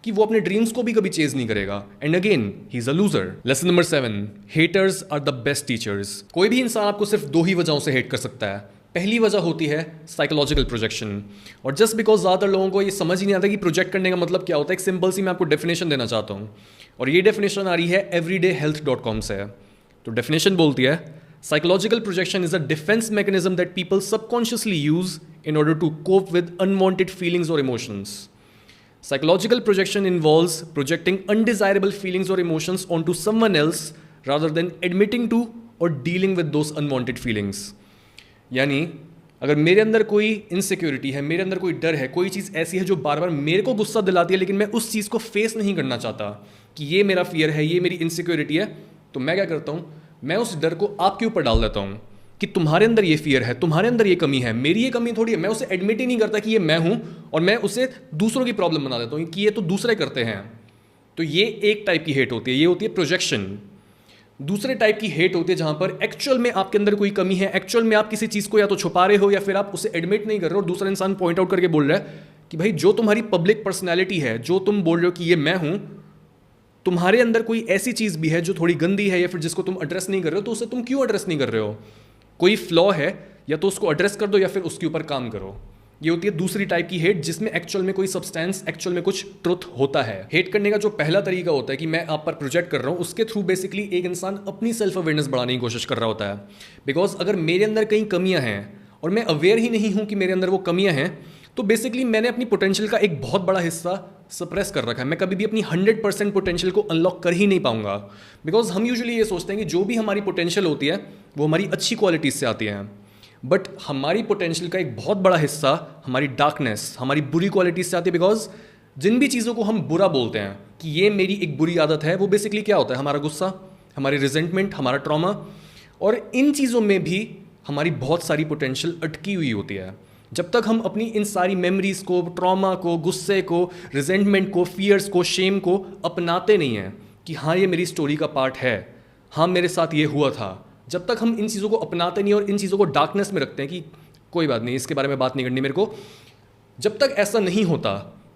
कि वो अपने ड्रीम्स को भी कभी चेज नहीं करेगा, and again he is a loser. Lesson number 7, haters are the best teachers. कोई भी इंसान आपको सिर्फ 2 ही वजहों से हेट कर सकता है। पहली वजह होती है साइकोलॉजिकल प्रोजेक्शन, और जस्ट बिकॉज ज़्यादातर लोगों को ये समझ ही नहीं आता कि प्रोजेक्ट करने का मतलब क्या होता है, एक सिंपल सी मैं आपको डेफिनेशन देना चाहता हूँ, और ये डेफिनेशन आ रही है everydayhealth.com से। तो डेफिनेशन बोलती है, psychological projection is a defense mechanism that people subconsciously use in order to cope with unwanted feelings or emotions. Psychological projection involves projecting undesirable feelings or emotions onto someone else rather than admitting to or dealing with those unwanted feelings. यानी अगर मेरे अंदर कोई insecurity है, मेरे अंदर कोई डर है, कोई चीज़ ऐसी है जो बार बार मेरे को गुस्सा दिलाती है लेकिन मैं उस चीज़ को फेस नहीं करना चाहता कि ये मेरा फियर है, ये मेरी इनसिक्योरिटी है, तो मैं क्या करता हूँ, मैं उस डर को आपके ऊपर डाल देता हूँ कि तुम्हारे अंदर ये फियर है, तुम्हारे अंदर ये कमी है, मेरी ये कमी थोड़ी है। मैं उसे एडमिट ही नहीं करता कि ये मैं हूँ, और मैं उसे दूसरों की प्रॉब्लम बना देता हूँ कि ये तो दूसरे करते हैं। तो ये एक टाइप की हेट होती है, ये होती है प्रोजेक्शन। दूसरे टाइप की हेट होती है जहाँ पर एक्चुअल में आपके अंदर कोई कमी है, एक्चुअल में आप किसी चीज़ को या तो छुपा रहे हो या फिर आप उसे एडमिट नहीं कर रहे हो, और दूसरा इंसान पॉइंट आउट करके बोल रहा है कि भाई जो तुम्हारी पब्लिक पर्सनैलिटी है, जो तुम बोल रहे हो कि ये मैं हूँ, तुम्हारे अंदर कोई ऐसी चीज़ भी है जो थोड़ी गंदी है या फिर जिसको तुम एड्रेस नहीं कर रहे हो, तो उसे तुम क्यों एड्रेस नहीं कर रहे हो? कोई फ्लॉ है, या तो उसको एड्रेस कर दो या फिर उसके ऊपर काम करो। ये होती है दूसरी टाइप की हेट, जिसमें एक्चुअल में कोई सब्सटेंस, एक्चुअल में कुछ ट्रुथ होता है। हेट करने का जो पहला तरीका होता है कि मैं आप पर प्रोजेक्ट कर रहा हूँ, उसके थ्रू बेसिकली एक इंसान अपनी सेल्फ अवेयरनेस बढ़ाने की कोशिश कर रहा होता है। बिकॉज अगर मेरे अंदर कई कमियाँ हैं और मैं अवेयर ही नहीं हूँ कि मेरे अंदर वो कमियाँ हैं, तो बेसिकली मैंने अपनी पोटेंशियल का एक बहुत बड़ा हिस्सा सप्रेस कर रखा है। मैं कभी भी अपनी 100% पोटेंशियल को अनलॉक कर ही नहीं पाऊंगा। बिकॉज हम यूजुअली ये सोचते हैं कि जो भी हमारी पोटेंशियल होती है वो हमारी अच्छी क्वालिटीज से आती हैं, बट हमारी पोटेंशियल का एक बहुत बड़ा हिस्सा हमारी डार्कनेस, हमारी बुरी क्वालिटीज से आती है। बिकॉज जिन भी चीज़ों को हम बुरा बोलते हैं कि ये मेरी एक बुरी आदत है, वो बेसिकली क्या होता है, हमारा गुस्सा, हमारी रिजेंटमेंट, हमारा ट्रॉमा, और इन चीज़ों में भी हमारी बहुत सारी पोटेंशियल अटकी हुई होती है। जब तक हम अपनी इन सारी मेमोरीज को, ट्रॉमा को, गुस्से को, रिजेंटमेंट को, फियर्स को, शेम को अपनाते नहीं हैं कि हाँ ये मेरी स्टोरी का पार्ट है, हाँ मेरे साथ ये हुआ था, जब तक हम इन चीज़ों को अपनाते नहीं और इन चीज़ों को डार्कनेस में रखते हैं कि कोई बात नहीं, इसके बारे में बात नहीं करनी मेरे को, जब तक ऐसा नहीं होता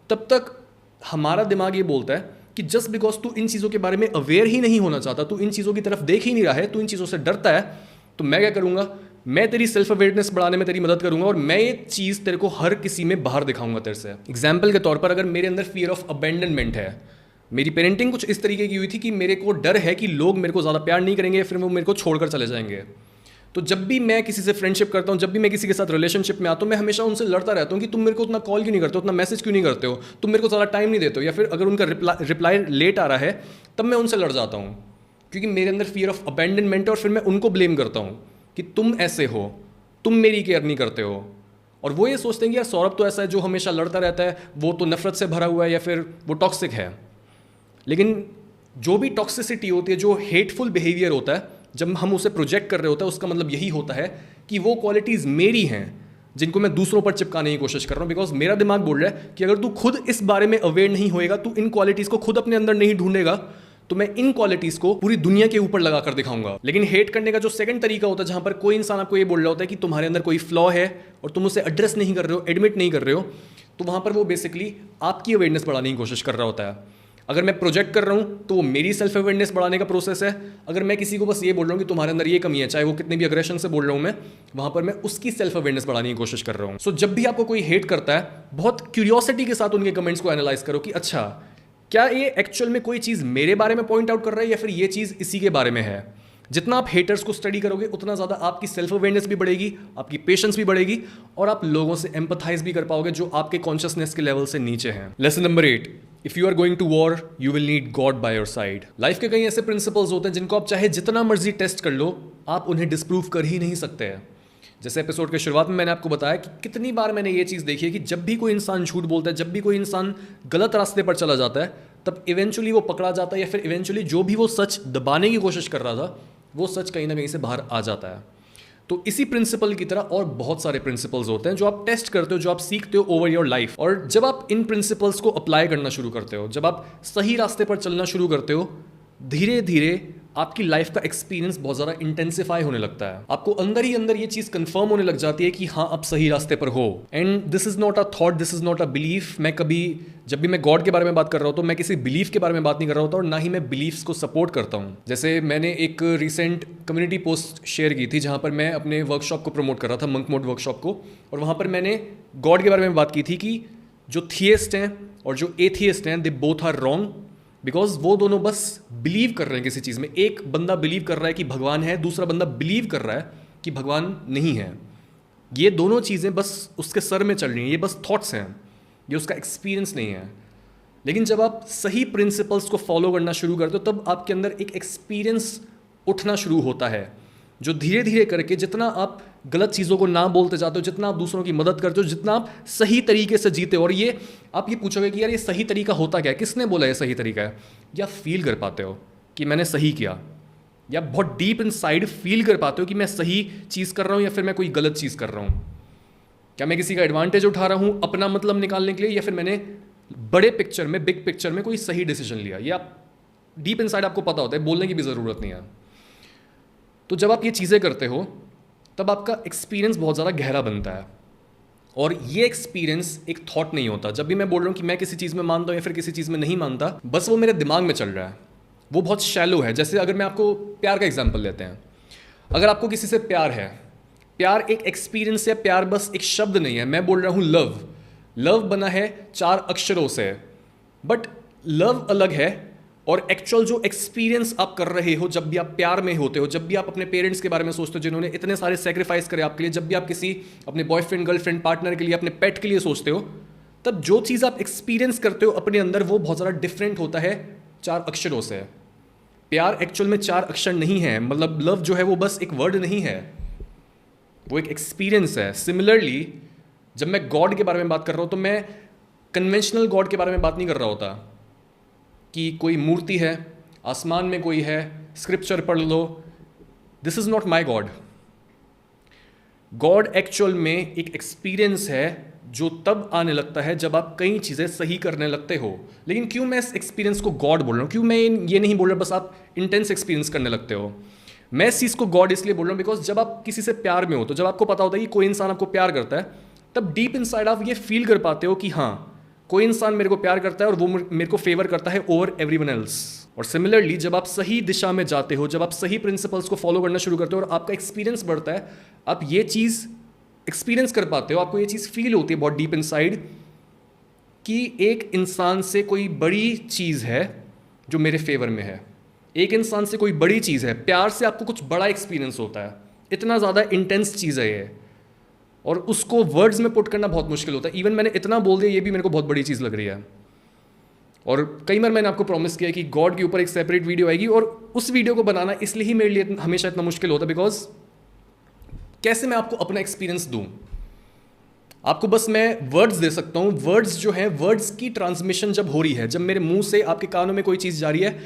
तब तक हमारा दिमाग ये बोलता है कि जस्ट बिकॉज तू इन चीज़ों के बारे में अवेयर ही नहीं होना चाहता, तू इन चीज़ों की तरफ देख ही नहीं रहा है, तू इन चीज़ों से डरता है, तो मैं क्या करूँगा, मैं तेरी सेल्फ अवेयरनेस बढ़ाने में तेरी मदद करूंगा और मैं ये चीज़ तेरे को हर किसी में बाहर दिखाऊंगा तेरे से। एग्जाम्पल के तौर पर अगर मेरे अंदर फियर ऑफ अबेंडनमेंट है, मेरी पेरेंटिंग कुछ इस तरीके की हुई थी कि मेरे को डर है कि लोग मेरे को ज़्यादा प्यार नहीं करेंगे, फिर वो मेरे को छोड़कर चले जाएंगे। तो जब भी मैं किसी से फ्रेंडशिप करता हूँ, जब भी मैं किसी के साथ रिलेशनशिप में आता हूँ, मैं हमेशा उनसे लड़ता रहता हूँ कि तुम मेरे को उतना कॉल क्यों नहीं करते हो, उतना मैसेज क्यों नहीं करते हो, तुम मेरे को ज़्यादा टाइम नहीं देते हो, या फिर अगर उनका रिप्लाई लेट आ रहा है तब मैं उनसे लड़ जाता हूँ, क्योंकि मेरे अंदर फियर ऑफ अबेंडनमेंट है और फिर मैं उनको ब्लेम करता हूँ कि तुम ऐसे हो, तुम मेरी केयर नहीं करते हो। और वो ये सोचते हैं कि यार सौरभ तो ऐसा है जो हमेशा लड़ता रहता है, वो तो नफरत से भरा हुआ है या फिर वो टॉक्सिक है। लेकिन जो भी टॉक्सिसिटी होती है, जो हेटफुल बिहेवियर होता है, जब हम उसे प्रोजेक्ट कर रहे होते हैं, उसका मतलब यही होता है कि वो क्वालिटीज़ मेरी हैं जिनको मैं दूसरों पर चिपकाने की कोशिश कर रहा हूँ। बिकॉज मेरा दिमाग बोल रहा है कि अगर तू खुद इस बारे में अवेयर नहीं होएगा, तू इन क्वालिटीज़ को खुद अपने अंदर नहीं ढूंढेगा, तो मैं इन क्वालिटीज़ को पूरी दुनिया के ऊपर लगा कर दिखाऊंगा। लेकिन हेट करने का जो सेकंड तरीका होता है, जहां पर कोई इंसान आपको ये बोल रहा होता है कि तुम्हारे अंदर कोई फ्लॉ है और तुम उसे एड्रेस नहीं कर रहे हो, एडमिट नहीं कर रहे हो, तो वहां पर वो बेसिकली आपकी अवेयरनेस बढ़ाने की कोशिश कर रहा होता है। अगर मैं प्रोजेक्ट कर रहा हूँ तो वो मेरी सेल्फ अवेयरनेस बढ़ाने का प्रोसेस है। अगर मैं किसी को बस ये बोल रहा हूँ कि तुम्हारे अंदर ये कमी है, चाहे वो कितने भी अग्रेशन से बोल रहा हूँ मैं, वहाँ पर मैं उसकी सेल्फ अवेयरनेस बढ़ाने की कोशिश कर रहा हूँ। सो जब भी आपको कोई हेट करता है, बहुत क्यूरियोसिटी के साथ उनके कमेंट्स को एनालाइज करो कि अच्छा क्या ये एक्चुअल में कोई चीज़ मेरे बारे में पॉइंट आउट कर रहा है या फिर ये चीज़ इसी के बारे में है। जितना आप हेटर्स को स्टडी करोगे उतना ज़्यादा आपकी सेल्फ अवेयरनेस भी बढ़ेगी, आपकी पेशेंस भी बढ़ेगी और आप लोगों से एम्पथाइज भी कर पाओगे जो आपके कॉन्शियसनेस के लेवल से नीचे हैं। Lesson number 8, if you are going to war you will need God by your side. Life के कई ऐसे प्रिंसिपल्स होते हैं जिनको आप चाहे जितना मर्जी टेस्ट कर लो, आप उन्हें डिस्प्रूव कर ही नहीं सकते हैं। जैसे एपिसोड के शुरुआत में मैंने आपको बताया कि कितनी बार मैंने ये चीज़ देखी है कि जब भी कोई इंसान झूठ बोलता है, जब भी कोई इंसान गलत रास्ते पर चला जाता है, तब इवेंचुअली वो पकड़ा जाता है या फिर इवेंचुअली जो भी वो सच दबाने की कोशिश कर रहा था, वो सच कहीं ना कहीं से बाहर आ जाता है। तो इसी प्रिंसिपल की तरह और बहुत सारे प्रिंसिपल्स होते हैं जो आप टेस्ट करते हो, जो आप सीखते हो ओवर योर लाइफ। और जब आप इन प्रिंसिपल्स को अप्लाई करना शुरू करते हो, जब आप सही रास्ते पर चलना शुरू करते हो, धीरे धीरे आपकी लाइफ का एक्सपीरियंस बहुत ज़्यादा इंटेंसिफाई होने लगता है। आपको अंदर ही अंदर ये चीज़ कंफर्म होने लग जाती है कि हाँ, आप सही रास्ते पर हो। And this is not a thought, this is not a belief. मैं कभी जब भी मैं गॉड के बारे में बात कर रहा हूँ तो मैं किसी बिलीफ के बारे में बात नहीं कर रहा होता, और ना ही मैं बिलीफ्स को सपोर्ट करता हूँ। जैसे मैंने एक रिसेंट कम्युनिटी पोस्ट शेयर की थी जहाँ पर मैं अपने वर्कशॉप को प्रमोट कर रहा था, मंक मोड वर्कशॉप को, और वहाँ पर मैंने गॉड के बारे में बात की थी कि जो थियस्ट हैं और जो एथियस्ट हैं, they both are wrong, because वो दोनों बस बिलीव कर रहे हैं किसी चीज़ में। एक बंदा बिलीव कर रहा है कि भगवान है, दूसरा बंदा बिलीव कर रहा है कि भगवान नहीं है। ये दोनों चीज़ें बस उसके सर में चल रही हैं, ये बस थॉट्स हैं, ये उसका एक्सपीरियंस नहीं है। लेकिन जब आप सही प्रिंसिपल्स को फॉलो करना शुरू करते हो तब आपके अंदर एक एक्सपीरियंस उठना शुरू होता है, जो धीरे धीरे करके जितना आप गलत चीज़ों को ना बोलते जाते हो, जितना आप दूसरों की मदद करते हो, जितना आप सही तरीके से जीते हो। और ये आप ये पूछोगे कि यार ये सही तरीका होता क्या है, किसने बोला ये सही तरीका है, या फील कर पाते हो कि मैंने सही किया, या बहुत डीप इनसाइड फील कर पाते हो कि मैं सही चीज़ कर रहा हूँ या फिर मैं कोई गलत चीज़ कर रहा हूँ। क्या मैं किसी का एडवांटेज उठा रहा हूँ अपना मतलब निकालने के लिए, या फिर मैंने बड़े पिक्चर में, बिग पिक्चर में कोई सही डिसीजन लिया। ये आप डीप इनसाइड आपको पता होता है, बोलने की भी ज़रूरत नहीं है। तो जब आप ये चीज़ें करते हो तब आपका एक्सपीरियंस बहुत ज़्यादा गहरा बनता है, और ये एक्सपीरियंस एक थॉट नहीं होता। जब भी मैं बोल रहा हूँ कि मैं किसी चीज़ में मानता हूँ या फिर किसी चीज़ में नहीं मानता, बस वो मेरे दिमाग में चल रहा है, वो बहुत शैलो है। जैसे अगर मैं आपको प्यार का एग्जांपल लेते हैं, अगर आपको किसी से प्यार है, प्यार एक एक्सपीरियंस है, प्यार बस एक शब्द नहीं है। मैं बोल रहा हूँ लव, लव बना है 4 अक्षरों से, बट लव अलग है और एक्चुअल जो एक्सपीरियंस आप कर रहे हो जब भी आप प्यार में होते हो, जब भी आप अपने पेरेंट्स के बारे में सोचते हो जिन्होंने इतने सारे सेक्रीफाइस करे आपके लिए, जब भी आप किसी अपने बॉयफ्रेंड, गर्लफ्रेंड, पार्टनर के लिए, अपने पेट के लिए सोचते हो, तब जो चीज़ आप एक्सपीरियंस करते हो अपने अंदर वो बहुत ज़्यादा डिफरेंट होता है 4 अक्षरों से। प्यार एक्चुअल में 4 अक्षर नहीं है, मतलब लव जो है वो बस एक वर्ड नहीं है, वो एक एक्सपीरियंस है। सिमिलरली जब मैं गॉड के बारे में बात कर रहा हूँ तो मैं कन्वेंशनल गॉड के बारे में बात नहीं कर रहा होता कि कोई मूर्ति है, आसमान में कोई है, स्क्रिप्चर पढ़ लो। This is not my God. God actual में एक एक्सपीरियंस है जो तब आने लगता है जब आप कई चीज़ें सही करने लगते हो। लेकिन क्यों मैं इस एक्सपीरियंस को गॉड बोल रहा हूँ, क्यों मैं ये नहीं बोल रहा बस आप इंटेंस एक्सपीरियंस करने लगते हो। मैं इस चीज़ को गॉड इसलिए बोल रहा हूँ बिकॉज जब आप किसी से प्यार में हो, तो जब आपको पता होता है कि कोई इंसान आपको प्यार करता है, तब डीप इनसाइड आप ये फील कर पाते हो कि हाँ, कोई इंसान मेरे को प्यार करता है और वो मेरे को फेवर करता है ओवर एवरीवन एल्स। और सिमिलरली जब आप सही दिशा में जाते हो, जब आप सही प्रिंसिपल्स को फॉलो करना शुरू करते हो और आपका एक्सपीरियंस बढ़ता है, आप ये चीज़ एक्सपीरियंस कर पाते हो, आपको ये चीज़ फील होती है बहुत डीप इनसाइड कि एक इंसान से कोई बड़ी चीज़ है जो मेरे फेवर में है, एक इंसान से कोई बड़ी चीज़ है। प्यार से आपको कुछ बड़ा एक्सपीरियंस होता है, इतना ज़्यादा इंटेंस चीज़ है ये, और उसको वर्ड्स में पुट करना बहुत मुश्किल होता है। इवन मैंने इतना बोल दिया, ये भी मेरे को बहुत बड़ी चीज़ लग रही है। और कई बार मैंने आपको प्रॉमिस किया कि गॉड के ऊपर एक सेपरेट वीडियो आएगी, और उस वीडियो को बनाना इसलिए ही मेरे लिए हमेशा इतना मुश्किल होता है बिकॉज कैसे मैं आपको अपना एक्सपीरियंस दूँ। आपको बस मैं वर्ड्स दे सकता हूँ, वर्ड्स जो हैं, वर्ड्स की ट्रांसमिशन जब हो रही है, जब मेरे मुंह से आपके कानों में कोई चीज़ जा रही है,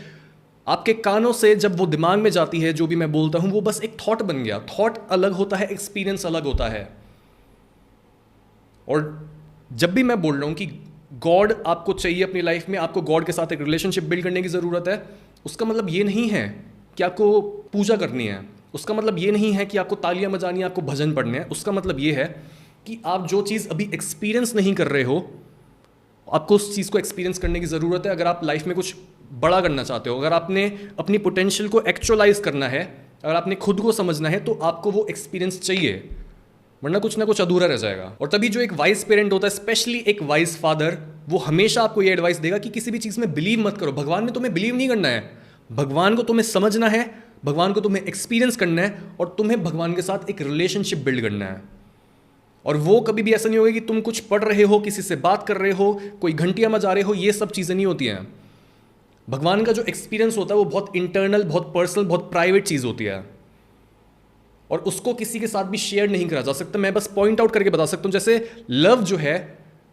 आपके कानों से जब वो दिमाग में जाती है, जो भी मैं बोलता हूँ वो बस एक थॉट बन गया। थॉट अलग होता है, एक्सपीरियंस अलग होता है। और जब भी मैं बोल रहा हूँ कि गॉड आपको चाहिए अपनी लाइफ में, आपको गॉड के साथ एक रिलेशनशिप बिल्ड करने की ज़रूरत है, उसका मतलब ये नहीं है कि आपको पूजा करनी है, उसका मतलब ये नहीं है कि आपको तालियां बजानी है, आपको भजन पढ़ने हैं। उसका मतलब ये है कि आप जो चीज़ अभी एक्सपीरियंस नहीं कर रहे हो, आपको उस चीज़ को एक्सपीरियंस करने की ज़रूरत है। अगर आप लाइफ में कुछ बड़ा करना चाहते हो, अगर आपने अपनी पोटेंशियल को एक्चुअलाइज करना है, अगर आपने खुद को समझना है, तो आपको वो एक्सपीरियंस चाहिए, वरना कुछ ना कुछ अधूरा रह जाएगा। और तभी जो एक वाइज पेरेंट होता है, स्पेशली एक वाइज फादर, वो हमेशा आपको ये एडवाइस देगा कि किसी भी चीज़ में बिलीव मत करो। भगवान में तुम्हें बिलीव नहीं करना है, भगवान को तुम्हें समझना है, भगवान को तुम्हें एक्सपीरियंस करना है, और तुम्हें भगवान के साथ एक रिलेशनशिप बिल्ड करना है। और वो कभी भी ऐसा नहीं होगा कि तुम कुछ पढ़ रहे हो, किसी से बात कर रहे हो, कोई घंटियां बजा रहे हो, ये सब चीज़ें नहीं होती हैं। भगवान का जो एक्सपीरियंस होता है वो बहुत इंटरनल, बहुत पर्सनल, बहुत प्राइवेट चीज़ होती है, और उसको किसी के साथ भी शेयर नहीं करा जा सकता। मैं बस पॉइंट आउट करके बता सकता हूँ, जैसे लव जो है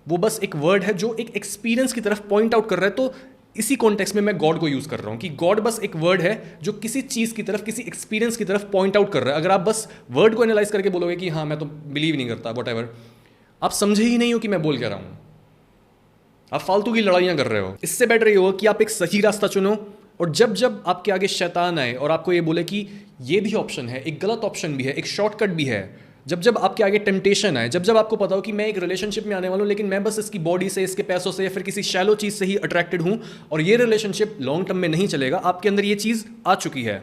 वो बस एक वर्ड है जो एक एक्सपीरियंस की तरफ पॉइंट आउट कर रहा है। तो इसी कॉन्टेक्स्ट में मैं गॉड को यूज कर रहा हूं कि गॉड बस एक वर्ड है जो किसी चीज की तरफ, किसी एक्सपीरियंस की तरफ पॉइंट आउट कर रहा है। अगर आप बस वर्ड को एनालाइज करके बोलोगे कि हाँ मैं तो बिलीव नहीं करता व्हाटएवर, आप समझे ही नहीं हो कि मैं बोल क्या रहा हूं, आप फालतू की लड़ाइयां कर रहे हो। इससे बेटर ये होगा कि आप एक सही रास्ता चुनो, और जब जब आपके आगे शैतान आए और आपको ये बोले कि ये भी ऑप्शन है, एक गलत ऑप्शन भी है, एक शॉर्टकट भी है, जब जब आपके आगे टेम्पटेशन आए, जब जब आपको पता हो कि मैं एक रिलेशनशिप में आने वाला हूँ लेकिन मैं बस इसकी बॉडी से, इसके पैसों से या फिर किसी शैलो चीज़ से ही अट्रैक्टेड हूँ और ये रिलेशनशिप लॉन्ग टर्म में नहीं चलेगा, आपके अंदर ये चीज़ आ चुकी है,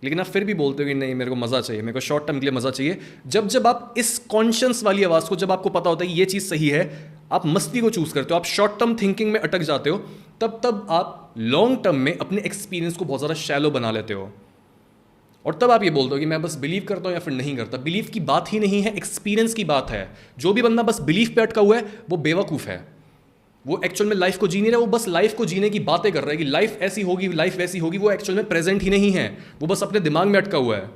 लेकिन आप फिर भी बोलते हो कि नहीं मेरे को मज़ा चाहिए, मेरे को शॉर्ट टर्म के लिए मज़ा चाहिए। जब जब आप इस कॉन्शियस वाली आवाज़ को, जब आपको पता होता है कि ये चीज़ सही है, आप मस्ती को चूज़ करते हो, आप शॉर्ट टर्म थिंकिंग में अटक जाते हो, तब तब आप लॉन्ग टर्म में अपने एक्सपीरियंस को बहुत ज़्यादा शैलो बना लेते हो, और तब आप ये बोलते हो कि मैं बस बिलीव करता हूँ या फिर नहीं करता। बिलीव की बात ही नहीं है, एक्सपीरियंस की बात है। जो भी बंदा बस बिलीव पे अटका हुआ है वो बेवकूफ़ है, वो एक्चुअल में लाइफ को जी नहीं रहा, वो बस लाइफ को जीने की बातें कर रहा है कि लाइफ ऐसी होगी, लाइफ वैसी होगी, वो एक्चुअल में प्रेजेंट ही नहीं है, वो बस अपने दिमाग में अटका हुआ है।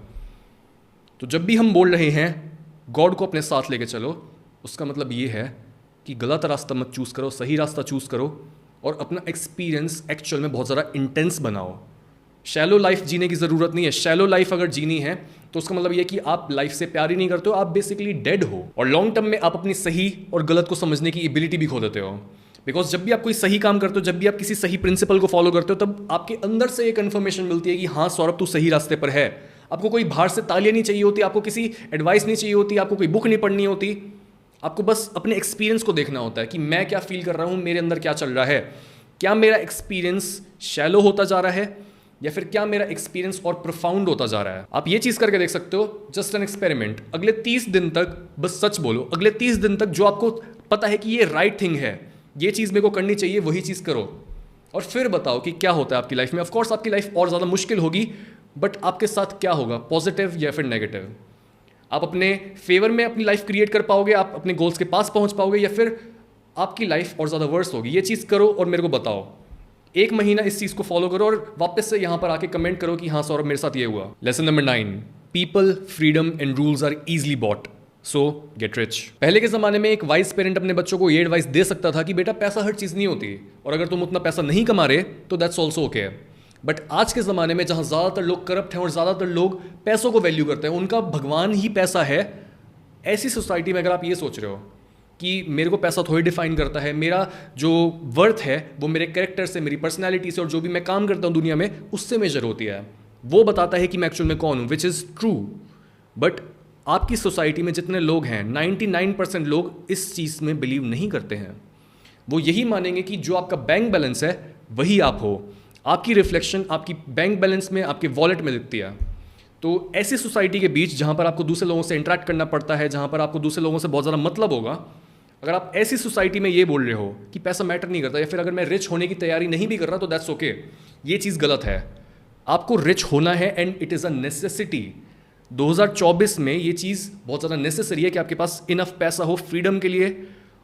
तो जब भी हम बोल रहे हैं गॉड को अपने साथ लेके चलो, उसका मतलब ये है कि गलत रास्ता मत चूज़ करो, सही रास्ता चूज़ करो और अपना एक्सपीरियंस एक्चुअल में बहुत ज़्यादा इंटेंस बनाओ। शैलो लाइफ जीने की ज़रूरत नहीं है। शैलो लाइफ अगर जीनी है तो उसका मतलब ये कि आप लाइफ से प्यार ही नहीं करते हो, आप बेसिकली डेड हो, और लॉन्ग टर्म में आप अपनी सही और गलत को समझने की एबिलिटी भी खो देते हो। बिकॉज जब भी आप कोई सही काम करते हो, जब भी आप किसी सही प्रिंसिपल को फॉलो करते हो, तब आपके अंदर से एक इन्फॉर्मेशन मिलती है कि हाँ सौरभ तू सही रास्ते पर है। आपको कोई बाहर से तालियां नहीं चाहिए होती, आपको किसी एडवाइस नहीं चाहिए होती, आपको कोई बुक नहीं पढ़नी होती, आपको बस अपने एक्सपीरियंस को देखना होता है कि मैं क्या फील कर रहा हूँ, मेरे अंदर क्या चल रहा है, क्या मेरा एक्सपीरियंस शैलो होता जा रहा है या फिर क्या मेरा एक्सपीरियंस और प्रोफाउंड होता जा रहा है। आप ये चीज़ करके देख सकते हो, जस्ट एन एक्सपेरिमेंट। अगले 30 दिन तक बस सच बोलो, अगले 30 दिन तक जो आपको पता है कि ये राइट थिंग है, ये चीज़ मेरे को करनी चाहिए, वही चीज़ करो, और फिर बताओ कि क्या होता है आपकी लाइफ में। ऑफकोर्स आपकी लाइफ और ज़्यादा मुश्किल होगी, बट आपके साथ क्या होगा, पॉजिटिव या फिर नेगेटिव। आप अपने फेवर में अपनी लाइफ क्रिएट कर पाओगे, आप अपने गोल्स के पास पहुंच पाओगे, या फिर आपकी लाइफ और ज़्यादा वर्स होगी। ये चीज़ करो और मेरे को बताओ। 1 महीना इस चीज़ को फॉलो करो और वापस से यहाँ पर आके कमेंट करो कि हाँ सौरभ मेरे साथ ये हुआ। Lesson number 9, people, freedom and rules are easily bought, so get rich. पहले के ज़माने में एक वाइस पेरेंट अपने बच्चों को ये एडवाइस दे सकता था कि बेटा पैसा हर चीज़ नहीं होती, और अगर तुम उतना पैसा नहीं कमा रहे तो दैट्स ऑल्सो ओके। बट आज के ज़माने में जहाँ ज़्यादातर लोग करप्ट हैं और ज़्यादातर लोग पैसों को वैल्यू करते हैं, उनका भगवान ही पैसा है, ऐसी सोसाइटी में अगर आप ये सोच रहे हो कि मेरे को पैसा थोड़ी डिफाइन करता है, मेरा जो वर्थ है वो मेरे कैरेक्टर से, मेरी पर्सनैलिटी से और जो भी मैं काम करता हूँ दुनिया में उससे मेजर होती है, वो बताता है कि मैं एक्चुअल में कौन हूँ, विच इज़ ट्रू। बट आपकी सोसाइटी में जितने लोग हैं, 99% लोग इस चीज़ में बिलीव नहीं करते हैं। वो यही मानेंगे कि जो आपका बैंक बैलेंस है वही आप हो, आपकी रिफ्लेक्शन आपकी बैंक बैलेंस में, आपके वॉलेट में दिखती है। तो ऐसी सोसाइटी के बीच जहाँ पर आपको दूसरे लोगों से इंटरेक्ट करना पड़ता है, जहाँ पर आपको दूसरे लोगों से बहुत ज़्यादा मतलब होगा, अगर आप ऐसी सोसाइटी में ये बोल रहे हो कि पैसा मैटर नहीं करता, या फिर अगर मैं रिच होने की तैयारी नहीं भी कर रहा तो दैट्स ओके, ये चीज़ गलत है। आपको रिच होना है and it is a necessity. 2024 में ये चीज़ बहुत ज़्यादा नेसेसरी है कि आपके पास इनफ पैसा हो फ्रीडम के लिए,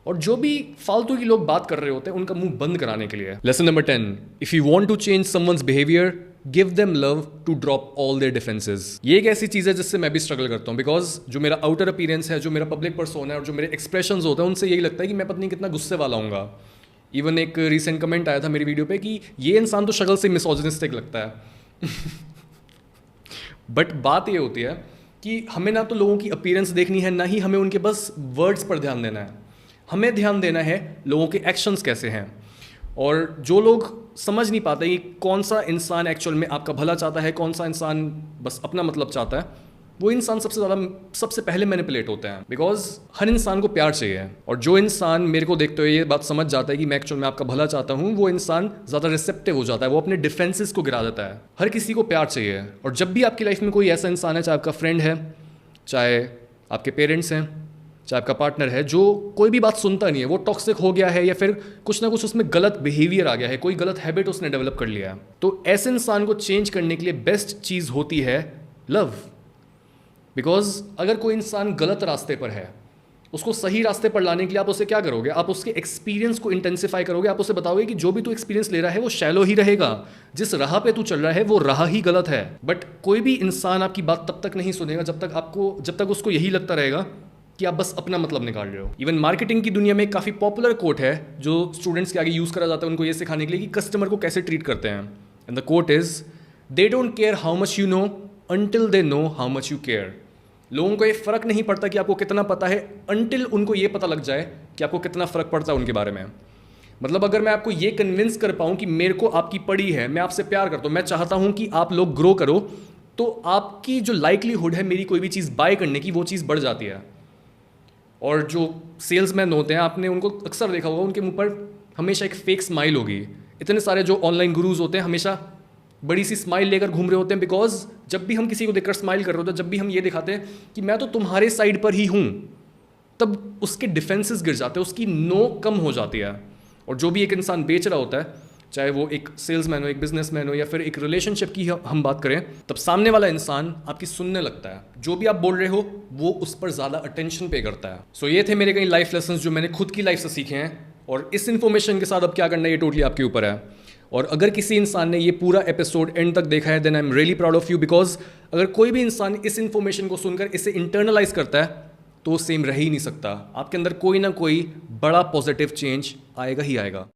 और जो भी फालतू की लोग बात कर रहे होते हैं उनका मुंह बंद कराने के लिए। Lesson number 10, if you want to change someone's behaviour, give them love to drop all their defences. ये एक ऐसी चीज़ है जिससे मैं भी स्ट्रगल करता हूँ, बिकॉज जो मेरा आउटर अपीयरेंस है, जो मेरा पब्लिक पर्सोना है और जो मेरे एक्सप्रेशंस होते हैं, उनसे यही लगता है कि मैं पता नहीं कितना गुस्से वाला हूँगा। इवन एक रिसेंट कमेंट आया था मेरी वीडियो पे कि ये इंसान तो शक्ल से मिसोजिनिस्टिक लगता है। बट बात ये होती है कि हमें ना तो लोगों की अपीयरेंस देखनी है, ना ही हमें उनके बस वर्ड्स पर ध्यान देना है। हमें ध्यान देना है लोगों के एक्शंस कैसे हैं। और जो लोग समझ नहीं पाते कि कौन सा इंसान एक्चुअल में आपका भला चाहता है, कौन सा इंसान बस अपना मतलब चाहता है, वो इंसान सबसे पहले मैनिपुलेट होते हैं। बिकॉज हर इंसान को प्यार चाहिए, और जो इंसान मेरे को देखते हुए ये बात समझ जाता है कि मैं एक्चुअल में आपका भला चाहता हूँ, वो इंसान ज़्यादा रिसेप्टिव हो जाता है, वो अपने डिफेंसेस को गिरा देता है। हर किसी को प्यार चाहिए, और जब भी आपकी लाइफ में कोई ऐसा इंसान है, चाहे आपका फ्रेंड है, चाहे आपके पेरेंट्स हैं, चाहे आपका पार्टनर है, जो कोई भी बात सुनता नहीं है, वो टॉक्सिक हो गया है या फिर कुछ ना कुछ उसमें गलत बिहेवियर आ गया है, कोई गलत हैबिट उसने डेवलप कर लिया है, तो ऐसे इंसान को चेंज करने के लिए बेस्ट चीज़ होती है लव। बिकॉज अगर कोई इंसान गलत रास्ते पर है, उसको सही रास्ते पर लाने के लिए आप उसे क्या करोगे, आप उसके एक्सपीरियंस को इंटेंसिफाई करोगे। आप उसे बताओगे कि जो भी तू एक्सपीरियंस ले रहा है वो शैलो ही रहेगा, जिस राह पे तू चल रहा है वो राह ही गलत है। बट कोई भी इंसान आपकी बात तब तक नहीं सुनेगा जब तक उसको यही लगता रहेगा कि आप बस अपना मतलब निकाल रहे हो। इवन मार्केटिंग की दुनिया में एक काफ़ी पॉपुलर कोट है जो स्टूडेंट्स के आगे यूज़ करा जाता है उनको ये सिखाने के लिए कि कस्टमर को कैसे ट्रीट करते हैं। And the quote is, they don't care how much you know until they know how much you care. लोगों को ये फ़र्क नहीं पड़ता कि आपको कितना पता है अनटिल उनको ये पता लग जाए कि आपको कितना फ़र्क पड़ता है उनके बारे में। मतलब अगर मैं आपको ये कन्विंस कर पाऊँ कि मेरे को आपकी पड़ी है, मैं आपसे प्यार करता हूँ, मैं चाहता हूँ कि आप लोग ग्रो करो, तो आपकी जो लाइकलीहुड है मेरी कोई भी चीज़ बाय करने की, वो चीज़ बढ़ जाती है। और जो सेल्समैन होते हैं, आपने उनको अक्सर देखा होगा, उनके मुंह पर हमेशा एक फेक स्माइल होगी। इतने सारे जो ऑनलाइन गुरुज होते हैं हमेशा बड़ी सी स्माइल लेकर घूम रहे होते हैं, बिकॉज जब भी हम किसी को देखकर स्माइल कर रहे होते हैं, जब भी हम ये दिखाते हैं कि मैं तो तुम्हारे साइड पर ही हूँ, तब उसके डिफेंसेस गिर जाते हैं, उसकी नो कम हो जाती है। और जो भी एक इंसान बेच रहा होता है, चाहे वो एक सेल्समैन हो, एक बिजनेसमैन हो, या फिर एक रिलेशनशिप की हम बात करें, तब सामने वाला इंसान आपकी सुनने लगता है। जो भी आप बोल रहे हो वो उस पर ज़्यादा अटेंशन पे करता है। सो ये थे मेरे कई लाइफ लेसन जो मैंने खुद की लाइफ से सीखे हैं, और इस इन्फॉर्मेशन के साथ अब क्या करना है ये टोटली आपके ऊपर है। और अगर किसी इंसान ने ये पूरा एपिसोड एंड तक देखा है, then I am really proud of you, because अगर कोई भी इंसान इस इन्फॉर्मेशन को सुनकर इसे इंटरनलाइज करता है तो सेम रह ही नहीं सकता। आपके अंदर कोई ना कोई बड़ा पॉजिटिव चेंज आएगा ही आएगा।